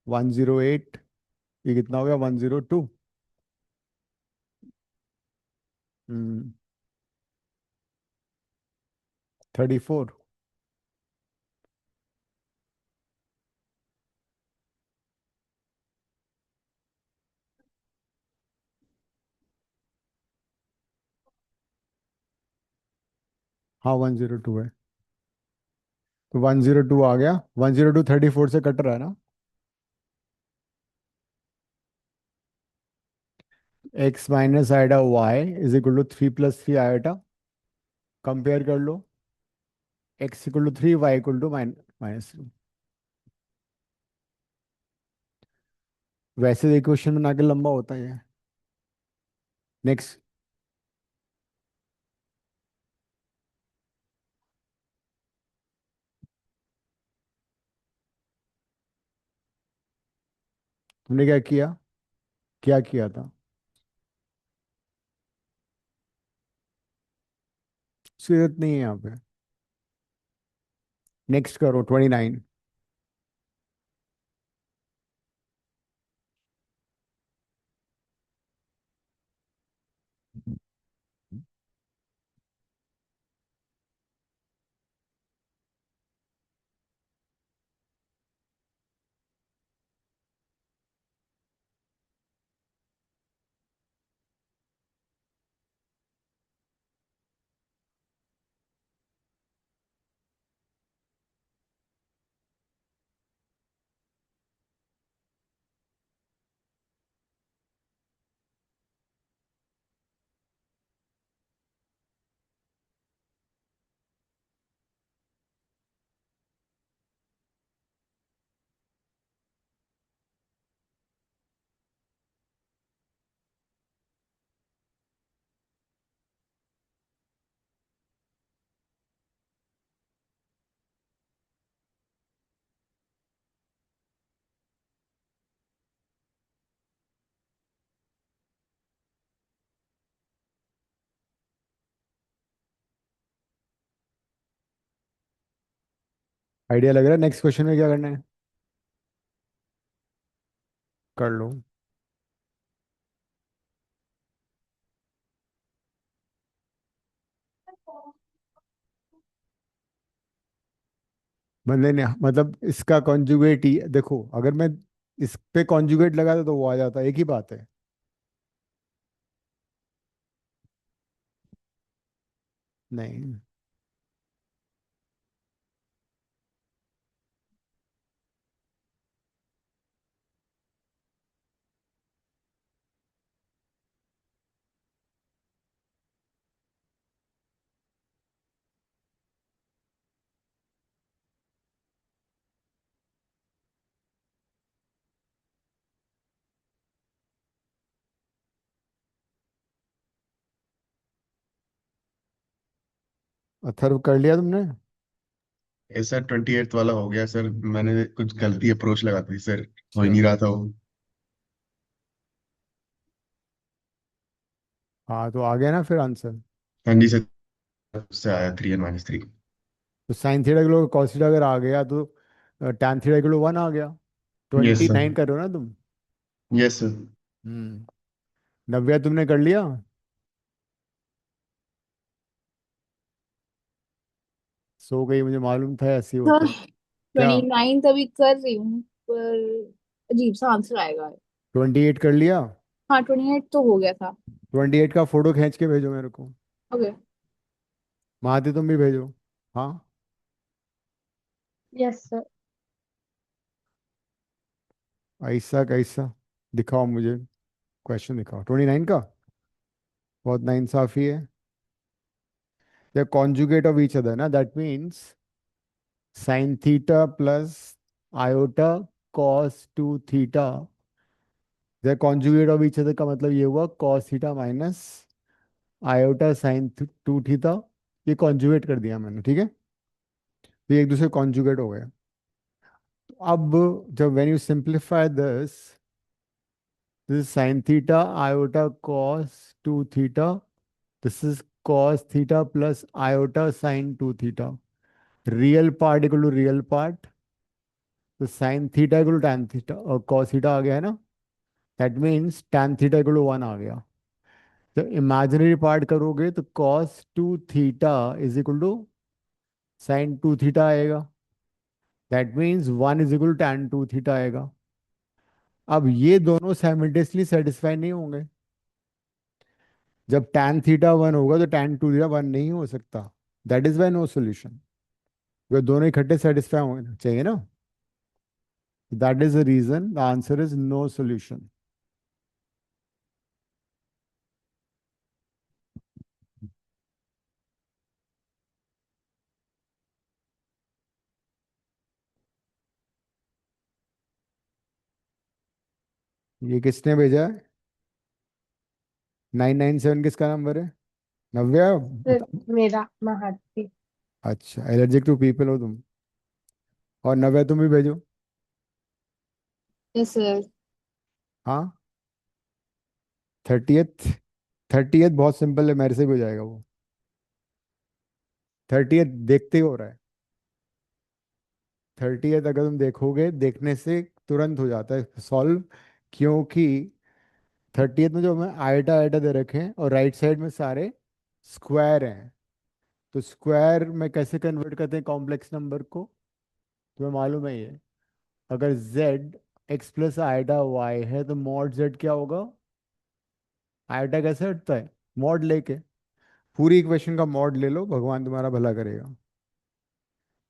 108। ये कितना हो गया, 102। 34। हाँ 102 है। तो 102 आ गया, 102 34 से कट रहा है ना। x minus iota y is equal to 3 + 3 iota. Compare कर लो। x equal to 3, y equal to -3। वैसे इक्वेशन बना के लंबा होता है। नेक्स्ट। तुमने क्या किया, क्या किया था? जरूरत नहीं है यहाँ पे। नेक्स्ट करो, 29। आइडिया लग रहा है? नेक्स्ट क्वेश्चन में क्या करना है? कर लो। बंदे ने मतलब इसका कॉन्जुगेट ही देखो, अगर मैं इस पे कॉन्जुगेट लगाता तो वो आ जाता, एक ही बात है। नहीं। अथर्व कर लिया तुमने? ये सर 28th वाला हो गया सर, मैंने कुछ गलती अप्रोच लगा दी सर, हो ही नहीं रहा था वो। हाँ तो आ गया ना फिर आंसर। हाँ जी सर, उससे आया 3 n - 3। तो साइन थीटा के लोग कॉस थीटा अगर आ गया तो tan थीटा के लोग 1 आ गया। Yes sir. 29 कर रहे हो ना तुम? Yes sir. हम्म। नव्या तुमने कर लिया? सो गई, मुझे मालूम था ऐसे ही होता है। क्या? 29 अभी कर रही हूँ, पर अजीब सा आंसर आएगा। 28 कर लिया? हाँ, 28 तो हो गया था। 28 का फोटो खींच के भेजो मेरे को। ओके। महाती तुम भी भेजो। हाँ। Yes sir. ऐसा कैसा? दिखाओ मुझे, क्वेश्चन दिखाओ 29 का। बहुत नाइंसाफी है। The conjugate of each other ना, that means sine theta plus iota cos 2 theta. The conjugate of each other का मतलब ये हुआ cos theta minus iota sine 2 theta. ये कॉन्जुगेट कर दिया मैंने, ठीक है? तो ये एक दूसरे कॉन्जुगेट हो गए। अब जब when you simplify this is sine theta iota cos 2 theta, this is cos theta plus iota sine 2 theta. Real part equal to real part, तो sine theta equal to tan theta और cos theta आ गया है ना। That means tan theta equal to 1 आ गया। तो imaginary part करोगे तो cos 2 theta is equal to sine 2 theta आएगा। That means 1 is equal to tan 2 theta आएगा। अब ये दोनों साइमल्टेनियसली सेटिस्फाई नहीं होंगे। जब tan थीटा 1 होगा तो tan 2 थीटा 1 नहीं हो सकता। That is why no solution. वे दोनों इकट्ठे सेटिस्फाई होने चाहिए ना। That is the reason the answer is no solution. ये किसने भेजा है? 997 किसका नंबर है? नव्या सर बता। मेरा महाती। अच्छा, एलर्जिक टू पीपल हो तुम। और नव्या तुम भी भेजो। Yes sir. हाँ। 30th। 30th बहुत सिंपल है, मेरे से भी हो जाएगा वो। 30th देखते ही हो रहा है। 30th अगर तुम देखोगे, देखने से तुरंत हो जाता है सॉल्व। क्योंकि 30th में जो हमें आयटा आयटा दे रखे हैं और राइट साइड में सारे स्क्वायर हैं, तो स्क्वायर में कैसे कन्वर्ट करते हैं कॉम्प्लेक्स नंबर को? तुम्हें मालूम है ये। अगर z x plus eta y है तो मॉड z क्या होगा? आयटा कैसे हटता है? मॉड लेके। पूरी इक्वेशन का मॉड ले लो, भगवान तुम्हारा भला करेगा।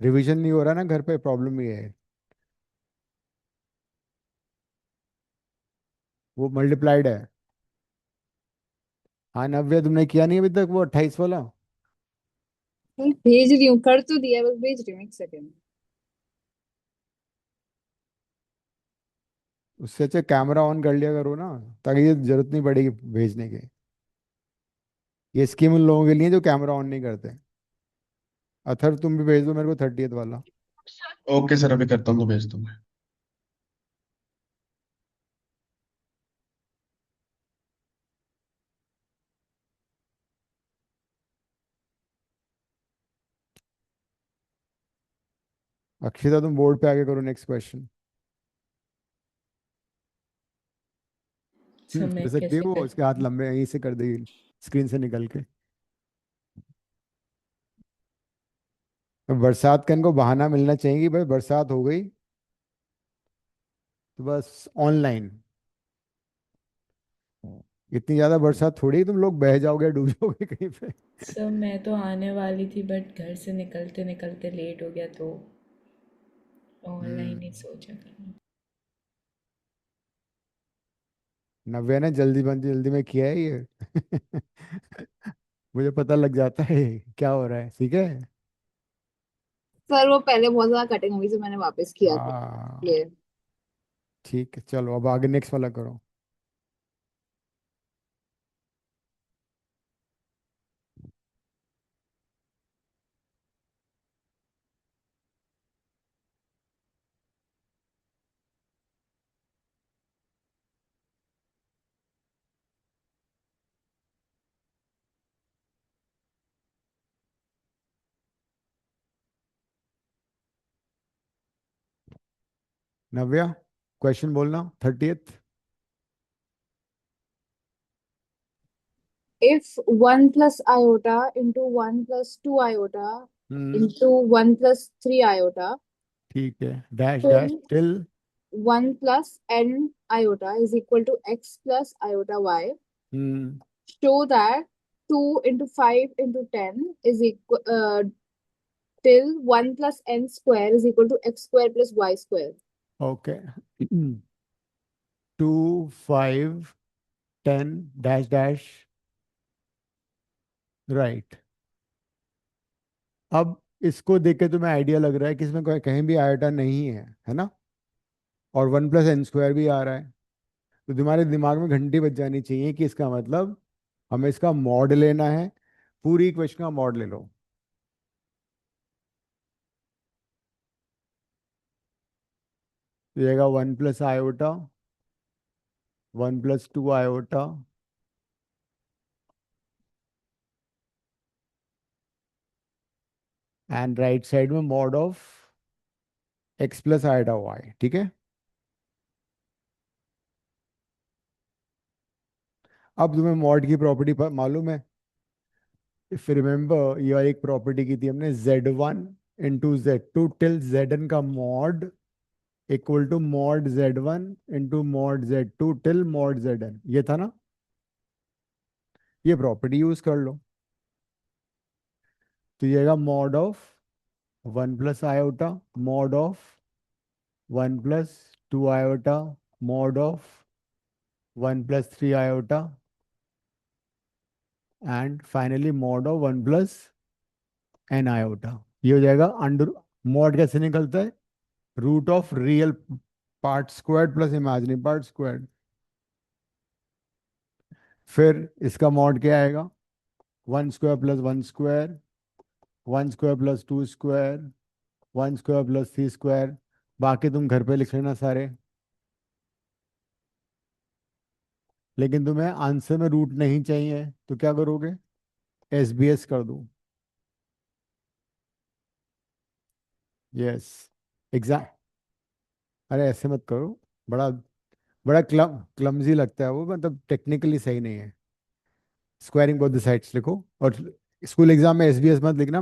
रिवीजन नहीं हो रहा ना घर पे, प्रॉब्लम ये है। वो मल्टीप्लाइड है। हाँ नव्या, तुमने किया नहीं अभी तक वो 28 वाला? भेज रही हूँ, कर तो दिया, बस भेज रही हूँ, एक सेकेंड। उससे अच्छा कैमरा ऑन कर लिया करो ना, ताकि ये जरूरत नहीं पड़ेगी भेजने की। ये स्कीम उन लोगों के लिए जो कैमरा ऑन नहीं करते। अथर्व तुम भी भेज दो मेरे को 30th वाला। ओके सर, अभी करता हूँ तो भेज दूंगा। अक्षिता तुम बोर्ड पे आके करो नेक्स्ट क्वेश्चन। सर मैं कर सकती है कैसे वो, कर उसके हाथ सकती हूँ? लंबे हैं, यहीं से कर देगी स्क्रीन से निकल के। तो बरसात का इनको बहाना मिलना चाहिए कि भाई बरसात हो गई, तो बस ऑनलाइन। इतनी ज्यादा बरसात थोड़ी तुम लोग बह जाओगे डूब जाओगे कहीं पे। सर मैं तो आने वाली थी बट घर से निकलते निकलते लेट हो गया तो ऑनलाइन ही हम्म। सोचा करना। नव्या ने जल्दी बंद जल्दी में किया है ये। मुझे पता लग जाता है क्या हो रहा है, ठीक है। सर वो पहले बहुत ज्यादा कटिंग हुई, तो मैंने वापस किया था हाँ ये। ठीक है, चलो अब आगे नेक्स्ट वाला करो। नव्या क्वेश्चन बोलना 30th। If 1 plus iota into 1 plus 2 iota hmm. into 1 plus 3 iota ठीक है, dash dash till till. 1 plus n iota is equal to x plus iota y, hmm. show that 2 into 5 into 10 is equal till 1 plus n square is equal to x square plus y square. Okay. 2 5 10 dash dash, right. अब इसको देख के तुम्हें idea लग रहा है कि इसमें कहीं भी आयोटा नहीं है ना। और 1 + n² भी आ रहा है। तो तुम्हारे दिमाग में घंटी बज जानी चाहिए कि इसका मतलब हमें इसका मॉड लेना है। पूरी इक्वेशन का मॉड ले लो। तो ये 1 + i, 1 + 2 i, and right side में मॉड ऑफ x + i, ठीक है। अब तुम्हें मॉड की प्रॉपर्टी मालूम है। इफ रिमेंबर, ये वाली एक प्रॉपर्टी की थी हमने, Z1 × Z2 टिल Zn का mod equal to mod Z1 × mod Z2 till mod Zn, ये था ना। ये प्रॉपर्टी यूज कर लो। तो ये आएगा mod of 1 + i, mod of 1 + 2 i, mod of 1 + 3 i, and finally mod of 1 + n i। ये हो जाएगा अंडर। मॉड कैसे निकलता है? Root of real part squared plus imaginary part squared. फिर इसका मॉड क्या आएगा? 1² + 1², 1² + 2², 1² + 3²। बाकी तुम घर पे लिख लेना सारे। लेकिन तुम्हें आंसर में रूट नहीं चाहिए तो क्या करोगे? SBS कर दो। Yes, exact. अरे ऐसे मत करो। बड़ा बड़ा क्लमजी लगता है वो, मतलब टेक्निकली सही नहीं है। स्क्वायरिंग बोथ द साइड्स लिखो। और स्कूल एग्जाम में SBS मत लिखना।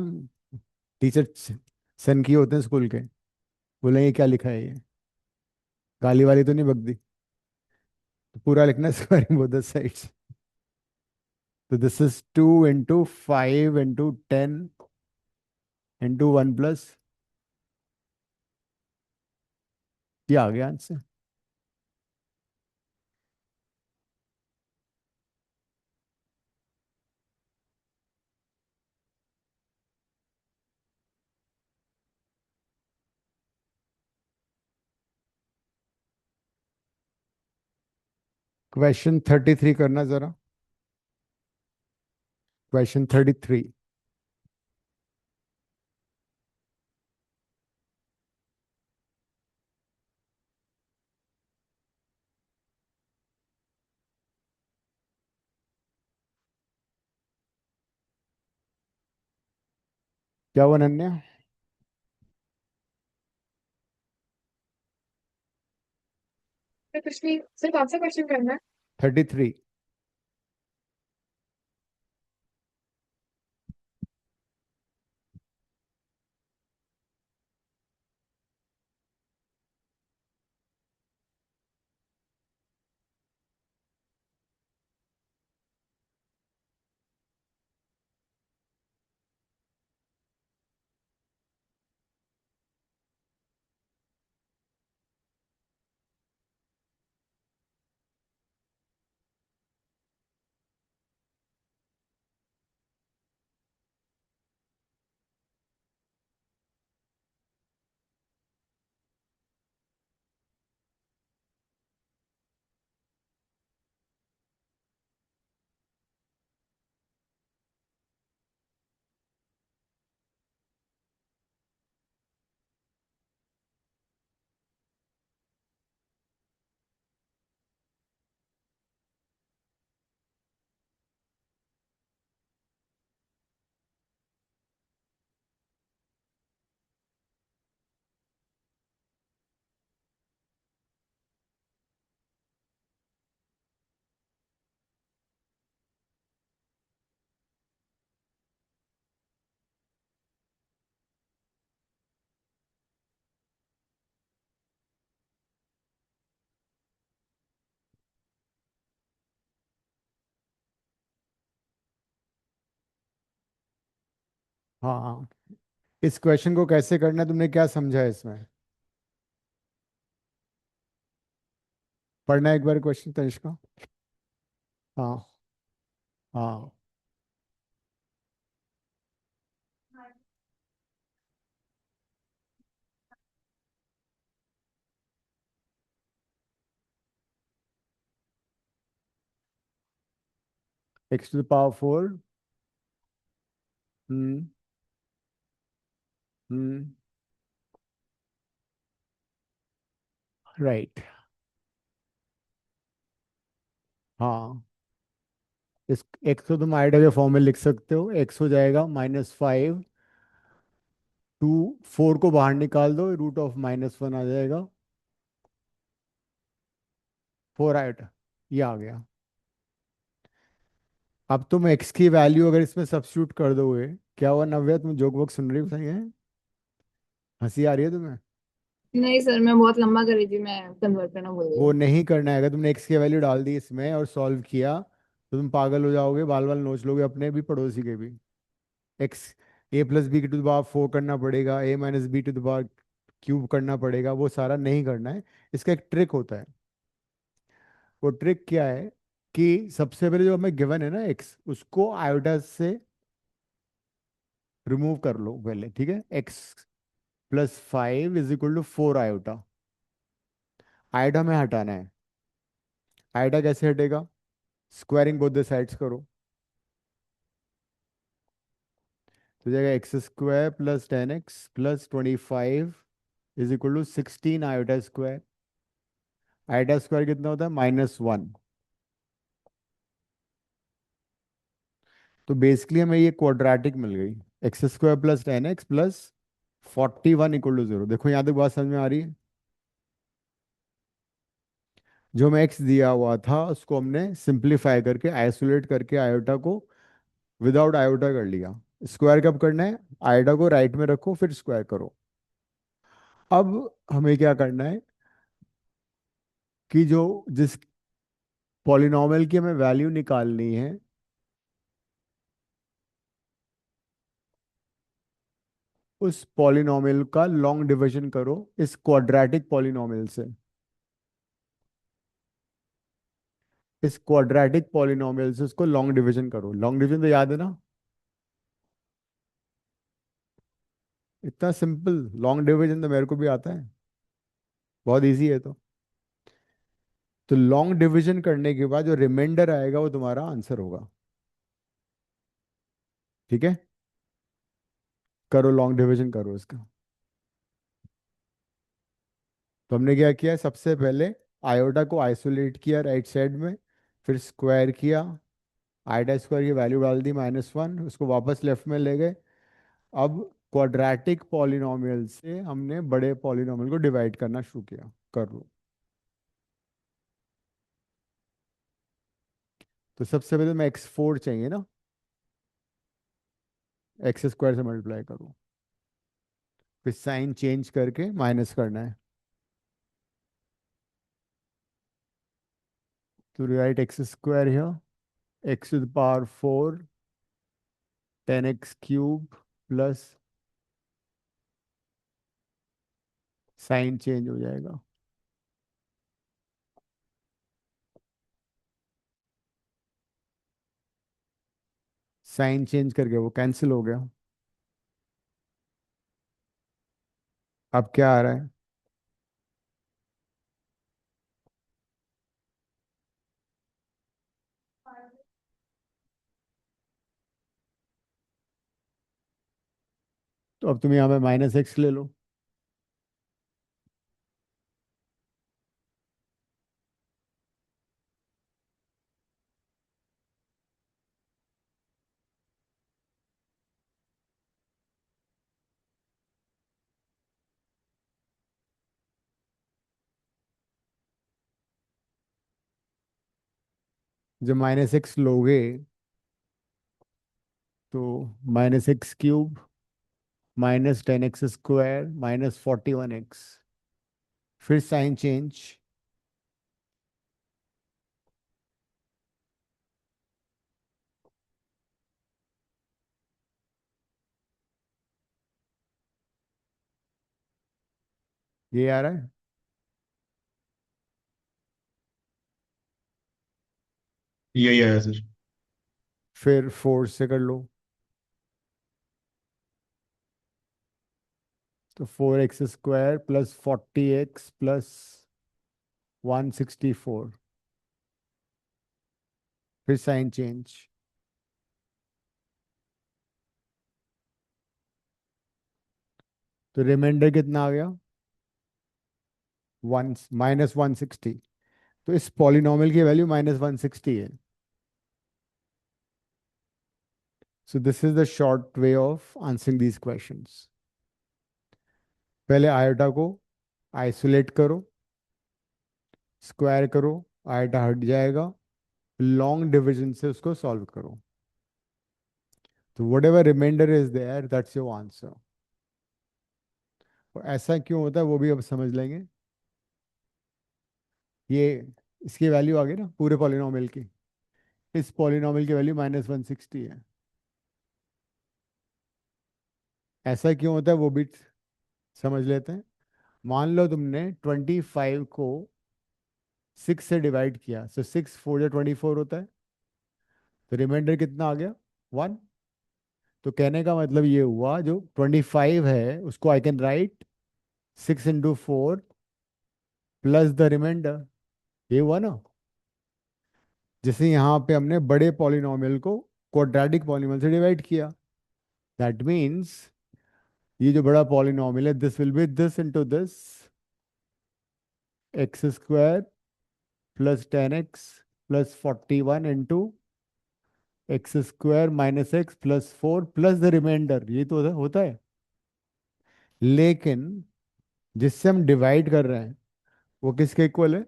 टीचर सन किए होते हैं स्कूल के, बोलेंगे क्या लिखा है ये। गाली वाली तो नहीं बकदी। तो पूरा लिखना स्क्वायरिंग बोथ द साइड्स। तो दिस इज 2 × 5 × 10 × 1 +, ये आ गया आंसर। क्वेश्चन 33 करना जरा। क्वेश्चन 33। क्या हुआ नन्या? फिर कुछ भी सिर्फ आपसे क्वेश्चन करना है। 33। हाँ, इस क्वेश्चन को कैसे करना है, तुमने क्या समझा है इसमें? पढ़ना एक बार क्वेश्चन तनिष्का। हाँ। हाँ। x⁴। हम्म। हम्म। राइट। हाँ, इस x को तुम आइडा के फॉर्म में लिख सकते हो। x हो जाएगा -5। 4 को बाहर निकाल दो, √(-1) आ जाएगा। 4 आइडा, ये आ गया। अब तुम x की वैल्यू अगर इसमें सब्स्टिट्यूट कर दोगे, क्या हुआ नव्या, तुम जोक वोक सुन रही हो? सही है? हंसी आ रही है तुम्हें? नहीं सर, मैं बहुत लंबा कर रही थी, मैं कन्वर्ट करना भूल वो गई। नहीं करना है। अगर तुमने x की वैल्यू डाल दी इसमें और सॉल्व किया तो तुम पागल हो जाओगे, बाल बाल नोच लोगे अपने भी, पड़ोसी के भी। x a+b⁴ करना पड़ेगा, a−b⁴ करना पड़ेगा, वो सारा नहीं करना है। इसका एक ट्रिक होता है। वो ट्रिक क्या है कि सबसे पहले जो हमें गिवन है ना x, उसको आयोटा से रिमूव कर लो पहले, ठीक है? x+5 = 4 iota. आयोटा में हटाना है। आयोटा कैसे हटेगा? स्क्वायरिंग बोथ द साइड्स करो, तो जाएगा x² + 10x + 25 = 16 iota square. Iota square कितना होता है? -1। तो बेसिकली हमें ये क्वाड्रेटिक मिल गई। x² + 10x + 41 = 0। देखो यहाँ तक बात समझ में आ रही है? जो हमें x दिया हुआ था उसको हमने सिंप्लीफाई करके, आइसोलेट करके आयोटा को विदाउट आयोटा कर लिया। स्क्वायर कब करना है? आयोटा को राइट में रखो, फिर स्क्वायर करो। अब हमें क्या करना है कि जिस पॉलिनॉमियल की हमें वैल्यू निकालनी है, उस पॉलिनॉमियल का लॉन्ग डिवीजन करो इस क्वाड्रेटिक पॉलिनॉमियल से। इस क्वाड्रेटिक पॉलिनॉमियल से उसको लॉन्ग डिवीजन करो। लॉन्ग डिवीजन तो याद है ना? इतना सिंपल लॉन्ग डिवीजन तो मेरे को भी आता है, बहुत इजी है। तो लॉन्ग डिवीजन करने के बाद जो रिमाइंडर आएगा वो तुम्हारा आंसर होगा। ठीक है, करो लॉन्ग डिवीजन करो इसका। तो हमने क्या किया? सबसे पहले आयोटा को आइसोलेट किया राइट साइड में, फिर स्क्वायर किया, आयोटा स्क्वायर की वैल्यू डाल दी -1, उसको वापस लेफ्ट में ले गए। अब क्वाड्रेटिक पॉलिनॉमियल से हमने बड़े पॉलिनॉमियल को डिवाइड करना शुरू किया। कर लो। तो सबसे पहले मैं x4 चाहिए ना, एक्स स्क्वायर से मल्टीप्लाई करूँ, फिर साइन चेंज करके माइनस करना है। तो right X square here, X to the power 4 10x cube plus sign change हो जाएगा। साइन चेंज करके वो कैंसिल हो गया। अब क्या आ रहा है? तो अब तुम यहाँ पे माइनस एक्स ले लो। जब माइनस एक्स लोगे तो minus x cube minus 10x square minus 41x, फिर साइन चेंज। ये आ रहा है। यही आया सर। फिर 4 से कर लो, तो 4x square plus 40x plus 164, फिर साइन चेंज। तो रिमाइंडर कितना आ गया? One minus 160। तो इस पॉलिनॉमियल की वैल्यू माइनस 160 है। So this is the short way of answering these questions. पहले आयोटा को आइसोलेट करो, स्क्वायर करो, आयोटा हट जाएगा, लॉन्ग डिवीजन से उसको सॉल्व करो। तो whatever reminder is there that's your answer. और ऐसा क्यों होता है वो भी अब समझ लेंगे। ये इसकी वैल्यू आ गई ना पूरे पॉलिनॉमियल की, इस पॉलिनॉमियल की वैल्यू माइनस 160 है। ऐसा क्यों होता है वो भी समझ लेते हैं। मान लो तुमने 25 को 6 से डिवाइड किया, सो 6 4 या 24 होता है, तो रिमाइंडर कितना आ गया? 1। तो कहने का मतलब ये हुआ जो 25 है उसको I can write 6 into 4 plus the reminder. ये हुआ ना। जैसे यहाँ पे हमने बड़े पॉलिनॉमियल को क्वाड्रेटिक पॉलिनॉमियल से डिवाइड किया, दैट मीन्स ये जो बड़ा पॉलिनॉमियल है this will be this into this, x square plus 10x plus 41 into x square minus x plus 4 plus the reminder. ये तो होता है। लेकिन जिससे हम डिवाइड कर रहे हैं वो किसके इक्वल है?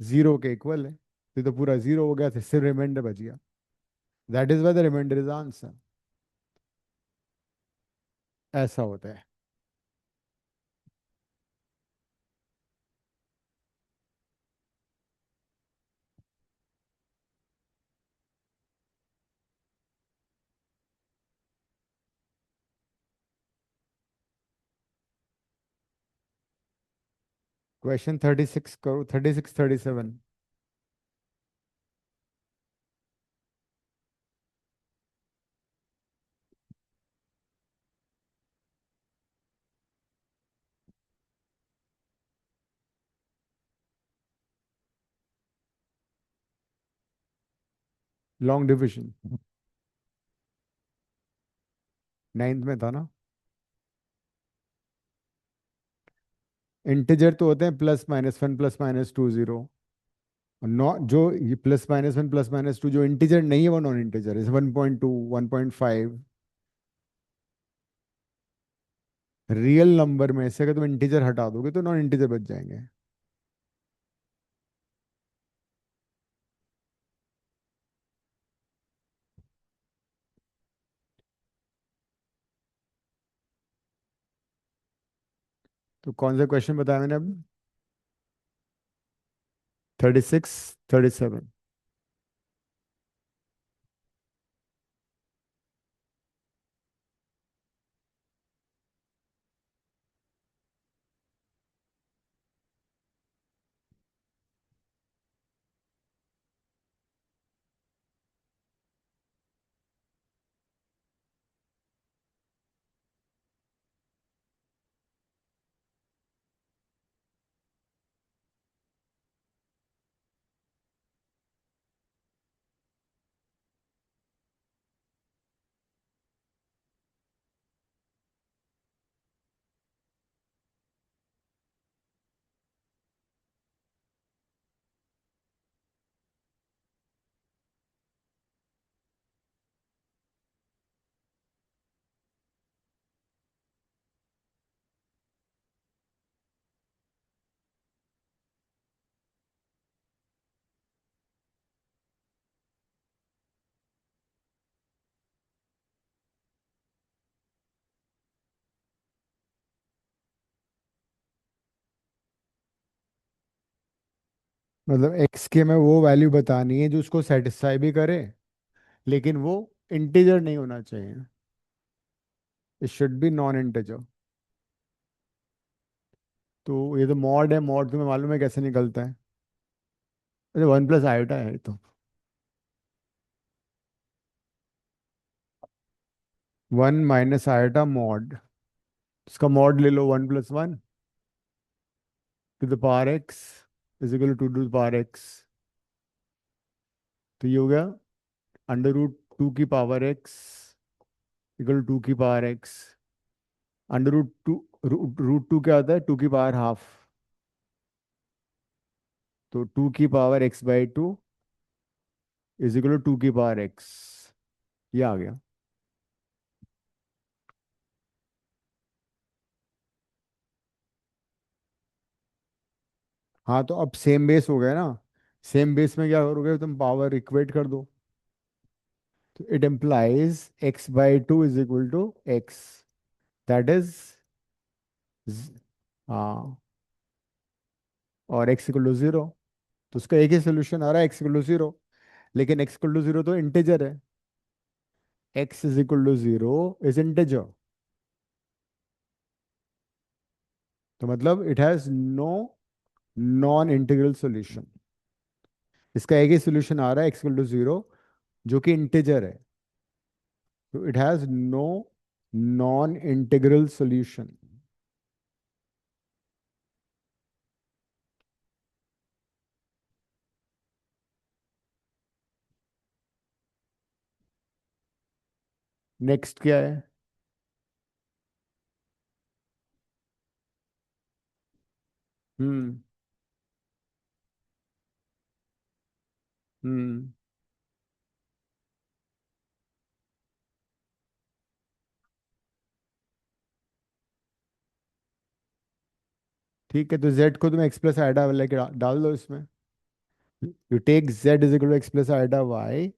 जीरो के इक्वल है। तो पूरा जीरो हो गया, तो सिर्फ रिमाइंडर बच गया। That is why the reminder is answer. ऐसा होता है। क्वेश्चन 36 करो, 36 37। लॉन्ग डिविजन 9th में था ना। इंटीजर तो होते हैं +(-1 +(-2) 0। नॉ जो ये +(-1 +(-2) जो इंटीजर नहीं है वो नॉन इंटीजर है, 1.2 1.5। रियल नंबर में से अगर तुम इंटीजर हटा दोगे तो नॉन इंटीजर बच जाएंगे। तो कौन सा क्वेश्चन बताया मैंने अभी? 36, 37। मतलब एक्स के में वो वैल्यू बतानी है जो उसको सेटिस्फाई भी करे, लेकिन वो इंटीजर नहीं होना चाहिए। It should be non integer. तो ये तो मॉड है, मॉड तुम्हें मालूम है कैसे निकलता है? अरे 1 + आयोटा है ये तो। 1 - आयोटा मॉड। इसका मॉड ले लो, 1 + 1 to the power x is equal to the power x. तो ये हो गया √2 की पावर एक्स इक्वल टू 2 की पावर एक्स। √2, √2 क्या होता है? 2 की पावर ½ तो 2 की power x/2 is equal to 2 की पावर x। ये आ गया। हाँ, तो अब सेम बेस हो गया ना। सेम बेस में क्या करोगे तुम? पावर इक्वेट कर दो। तो it implies x/2 is equal to x, that is, हाँ, और x इक्वल टू 0। तो उसका एक ही सोल्यूशन आ रहा है, x इक्वल टू 0। लेकिन x इक्वल टू 0 तो इंटीजर है। x is equal to 0 is integer. तो मतलब it has no non integral solution. इसका एक ही सोल्यूशन आ रहा है, x इक्वल टू 0, जो कि इंटीजर है। तो it has no non integral solution. Next क्या है? हम्म। हम्म। ठीक है, तो z को तुम x + आइडा लेके डाल दो इसमें। You take z is equal to x + iota y,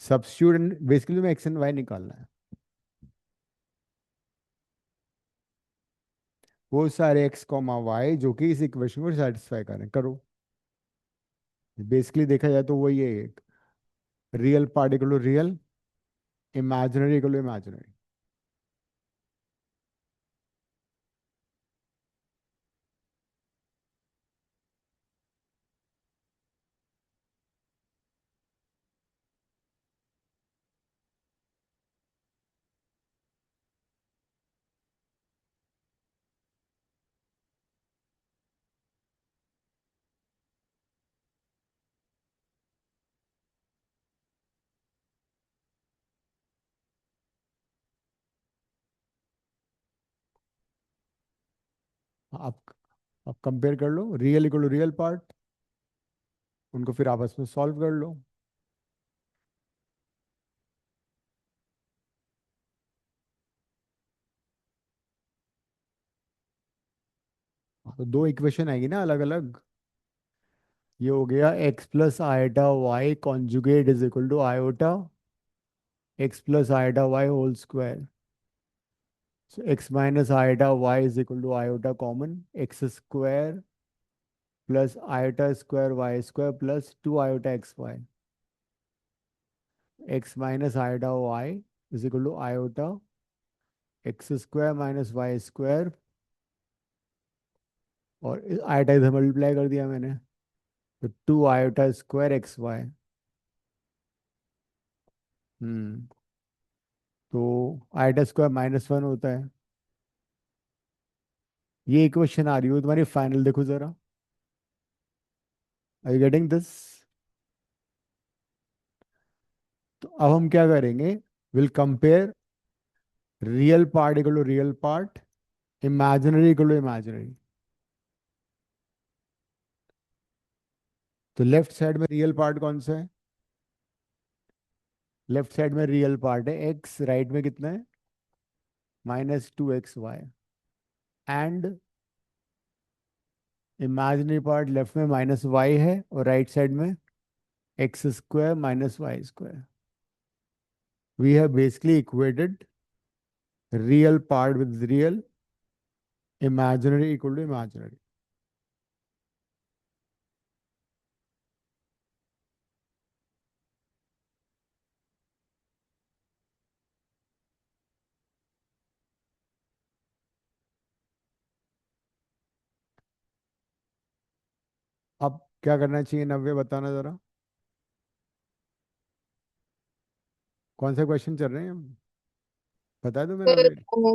substitute, and basically तुम्हें x एंड y निकालना है। वो सारे x, y जो कि इस इक्वेशन को सेटिस्फाई करें, करो। बेसिकली देखा जाए तो वही है, एक real part equal to real, imaginary equal to imaginary. आप कंपेयर कर लो, real equal to real part, उनको फिर आपस में सॉल्व कर लो। तो दो इक्वेशन आएगी ना अलग अलग। ये हो गया x + iota y conjugate is equal to iota x + iota y whole square. So x minus iota y is equal to iota common x square plus iota square y square plus 2 iota xy. X minus iota y is equal to iota x square minus y square, और iota इधर multiply कर दिया मैंने, तो 2 iota square x Y. तो iota square -1 होता है। ये इक्वेशन आ रही हो तुम्हारी फाइनल, देखो जरा, आर यू गेटिंग दिस? तो अब हम क्या करेंगे, will compare real part equal to real part, imaginary equal to imaginary. तो लेफ्ट साइड में रियल पार्ट कौन सा है? लेफ्ट साइड में रियल पार्ट है एक्स, राइट में कितना है? -2xy। And imaginary part left में -y है और राइट साइड में x square minus y square. We have basically equated real part with real, imaginary equal to imaginary. अब क्या करना चाहिए नव्य, बताना जरा, कौन सा क्वेश्चन चल रहे हैं हम? बता दो मैं नव्य,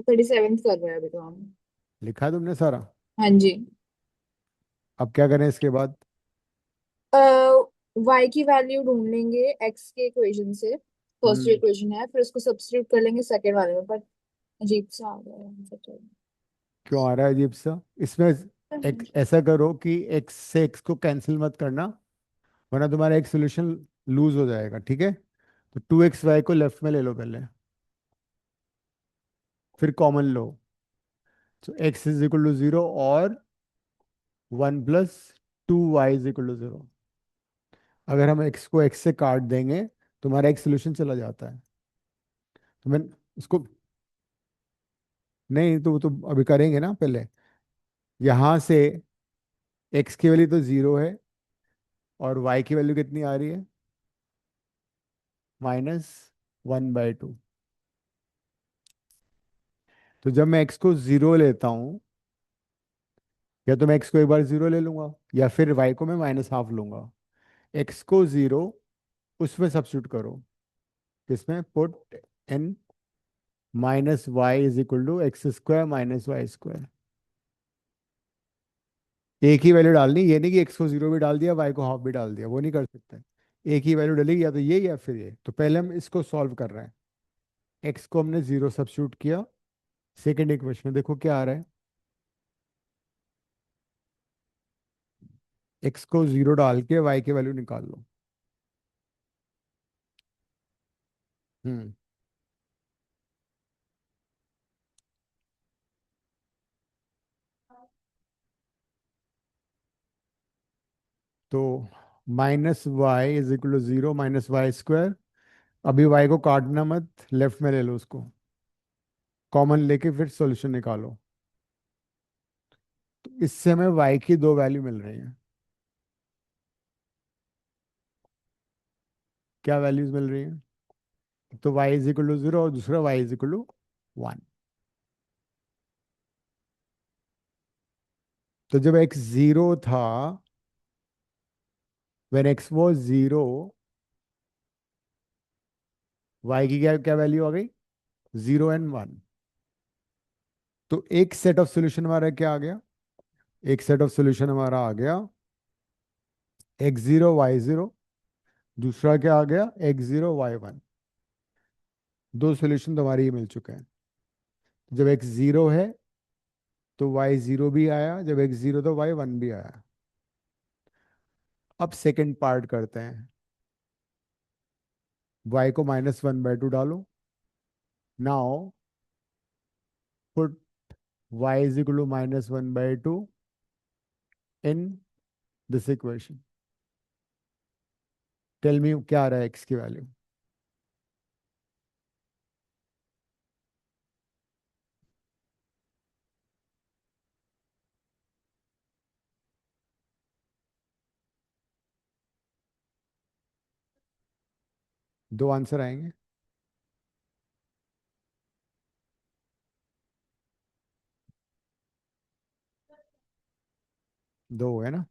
37th कर रहे हैं अभी तो हम। लिखा तुमने सारा? हाँ जी। अब क्या करें इसके बाद? y की वैल्यू ढूंढ लेंगे x के इक्वेशन से, फर्स्ट जो हम्म इक्वेशन है, फिर उसको सब्स्टिट्यूट कर लेंगे सेकंड वाले में, पर अजीब सा आ गया है तो। क्यों आ रहा है अजीब सा इसमें? एक ऐसा करो कि x से x को कैंसिल मत करना, वरना तुम्हारा एक सोल्यूशन लूज हो जाएगा, ठीक है? तो 2xy को लेफ्ट में ले लो पहले, फिर कॉमन लो। तो x इज इक्वल टू 0 और 1 plus 2y is equal to 0। अगर हम x को x से काट देंगे, तुम्हारा एक सोल्यूशन चला जाता है। तो मैं उसको, नहीं तो अभी करेंगे ना पहले। यहां से x की वैल्यू तो 0 है और y की वैल्यू कितनी आ रही है? -1/2। तो जब मैं x को 0 लेता हूं, या तो मैं x को एक बार 0 ले लूंगा, या फिर y को मैं -1/2 लूंगा। x को 0 उसमें सब्स्टिट्यूट करो, किसमें? Put in -y is equal to x square minus y square. एक ही वैल्यू डालनी, ये नहीं कि एक्स को 0 भी डाल दिया वाई को हाफ भी डाल दिया, वो नहीं कर सकते। एक ही वैल्यू डलेगी, या तो ये या फिर ये। तो पहले हम इसको सॉल्व कर रहे हैं। एक्स को हमने 0 सब्स्टिट्यूट किया, सेकेंड इक्वेशन में देखो क्या आ रहा है। एक्स को 0 डाल के वाई की वैल्यू निकाल लो। हम्म तो -y is equal to 0 minus y square. अभी y को काटना मत, लेफ्ट में ले लो उसको, कॉमन लेके फिर सॉल्यूशन निकालो। तो इससे हमें y की दो वैल्यू मिल रही हैं। क्या वैल्यूज मिल रही हैं? तो y इज इक्वल टू 0 और दूसरा y इज इक्वल टू 1। तो जब x 0 था, when x was 0, y की क्या क्या वैल्यू आ गई? 0 एंड 1। तो एक सेट ऑफ सॉल्यूशन हमारा क्या आ गया? एक सेट ऑफ सॉल्यूशन हमारा आ गया x0 y0, दूसरा क्या आ गया? x0 y1। दो सॉल्यूशन तुम्हारे ये मिल चुके हैं। जब x 0 है तो y0 भी आया, जब x 0 तो y1 भी आया। अब सेकंड पार्ट करते हैं। y को -1/2 डालो। Now put y is equal to -1/2 in this equation. Tell me क्या आ रहा है x की वैल्यू? दो आंसर आएंगे। दो है ना।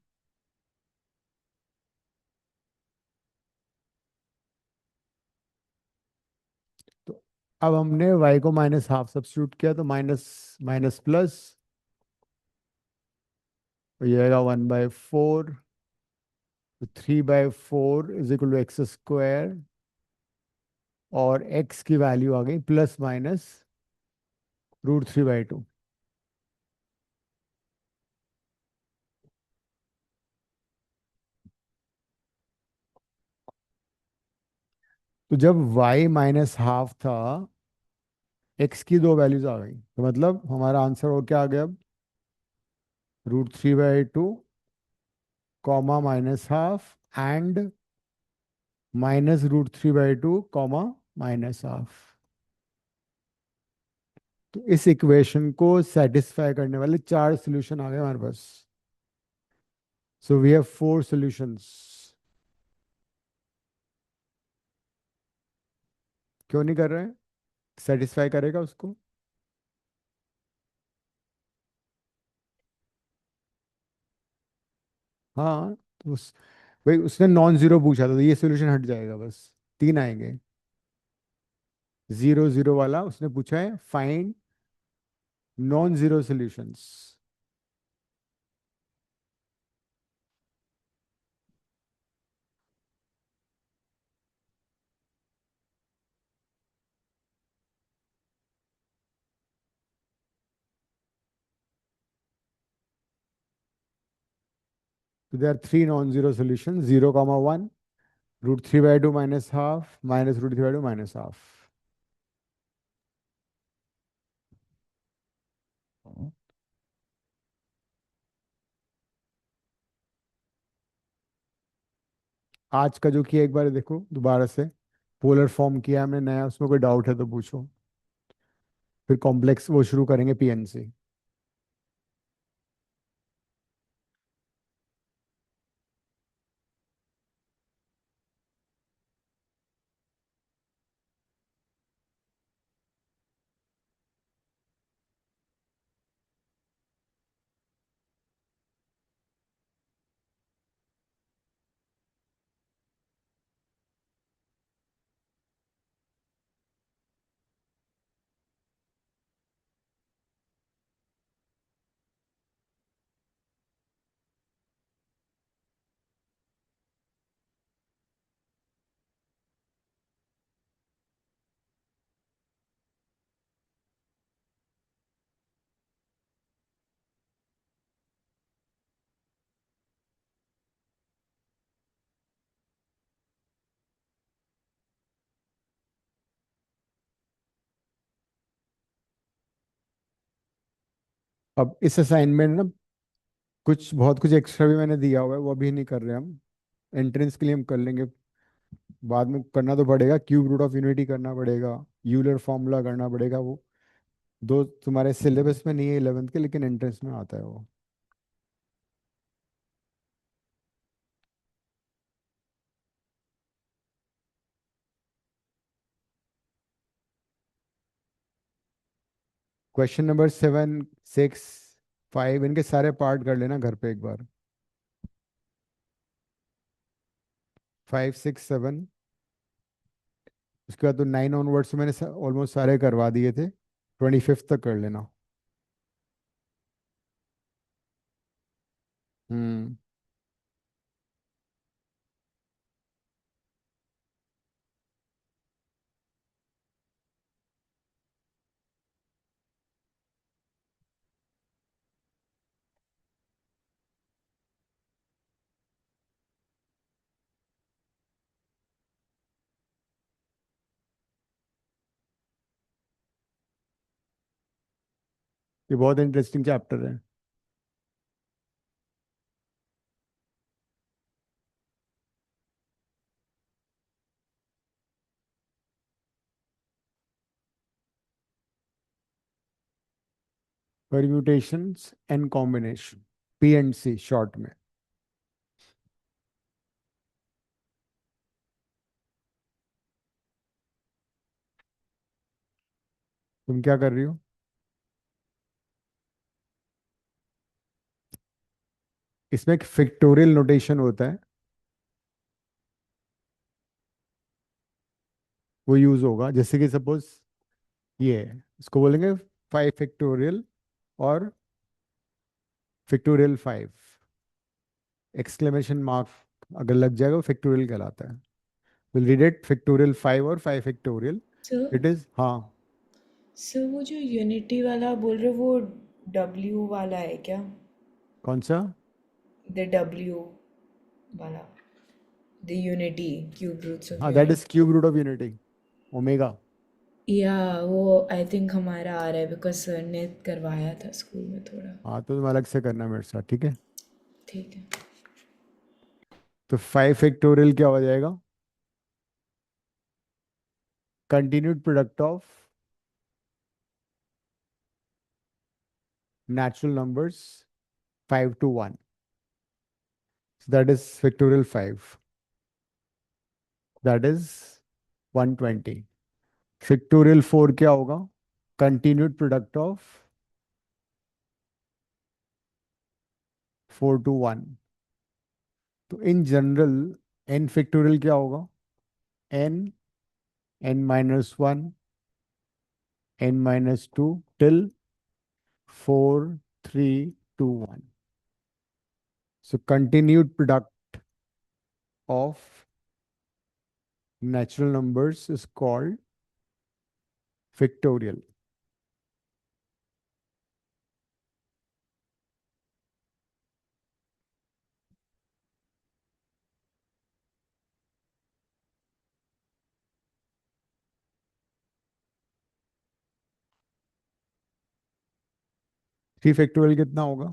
तो अब हमने y को -½ सब्स्टिट्यूट किया तो माइनस माइनस प्लस, तो ये आएगा 1/4। 3/4 is equal to x square, और x की वैल्यू आ गई ±√3/2। तो जब y -½ था, x की दो वैल्यूज आ गई, तो मतलब हमारा आंसर हो क्या आ गया अब, √3/2 कॉमा -½ एंड -√3/2 कॉमा -½ तो इस इक्वेशन को सेटिस्फाई करने वाले चार सॉल्यूशन आ गए हमारे पास। So we have 4 solutions. क्यों नहीं कर रहे हैं? सेटिस्फाई करेगा उसको? हाँ, तो भाई उसने नॉन जीरो पूछा था, तो ये सॉल्यूशन हट जाएगा बस। तीन आएंगे। 0 0 वाला उसने पूछा है, फाइंड नॉन जीरो सॉल्यूशंस। तो there are 3 non zero solution, 0, 1, √3/2 -½ -√3/2 -½ आज का जो किया एक बार देखो दोबारा से। पोलर फॉर्म किया हमने नया, उसमें कोई डाउट है तो पूछो। फिर कॉम्प्लेक्स वो शुरू करेंगे पीएनसी। अब इस असाइनमेंट ना कुछ बहुत कुछ एक्स्ट्रा भी मैंने दिया हुआ है, वो अभी नहीं कर रहे हम। एंट्रेंस के लिए हम कर लेंगे। बाद में करना तो पड़ेगा, क्यूब रूट ऑफ यूनिटी करना पड़ेगा, यूलर फॉर्मूला करना पड़ेगा। वो दो तुम्हारे सिलेबस में नहीं है 11th के, लेकिन एंट्रेंस में आता है वो। क्वेश्चन नंबर 7, 6, 5 इनके सारे पार्ट कर लेना घर पे एक बार। 5, 6, 7, उसके बाद तो 9 ऑनवर्ड्स मैंने ऑलमोस्ट सारे करवा दिए थे। 25th तक कर लेना। हम्म। ये बहुत इंटरेस्टिंग चैप्टर है। Permutations and combination, PNC short में। तुम क्या कर रही हो? इसमें एक फैक्टोरियल नोटेशन होता है, वो यूज होगा। जैसे कि सपोज ये है, इसको बोलेंगे 5 फैक्टोरियल और फैक्टोरियल 5, एक्सक्लेमेशन मार्क अगर लग जाएगा वो फैक्टोरियल कहलाता है। विल रीड इट, फैक्टोरियल 5 और 5 फैक्टोरियल। सो इट इज, हाँ। वो जो यूनिटी वाला बोल रहे हो वो W वाला है क्या? कौन सा? द W वाला, the unity, cube roots of हाँ, that is unity. Cube root of unity, omega. या वो आई थिंक हमारा आ रहा है बिकॉज सर ने करवाया था स्कूल में थोड़ा। हाँ, तो तुम अलग से करना मेरे साथ, ठीक है? ठीक है। तो 5 फैक्टोरियल क्या हो जाएगा? Continued product of natural numbers 5 to 1. So that is factorial 5. That is 120. Factorial 4 क्या होगा? Continued product of 4 to 1. तो in general n factorial क्या होगा? n, n minus 1, n minus 2 till 4, 3, 2, 1. So continued product of natural numbers is called factorial. Three factorial कितना होगा?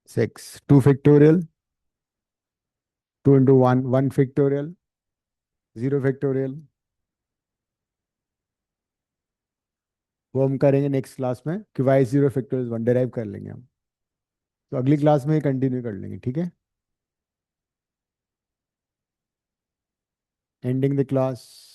6. 2 factorial, 2 into 1, 1 factorial, 0 factorial. वो हम करेंगे नेक्स्ट क्लास में कि वाई 0 फैक्टोरियल 1 डिराइव कर लेंगे हम। तो अगली क्लास में कंटिन्यू कर लेंगे, ठीक है? Ending the class.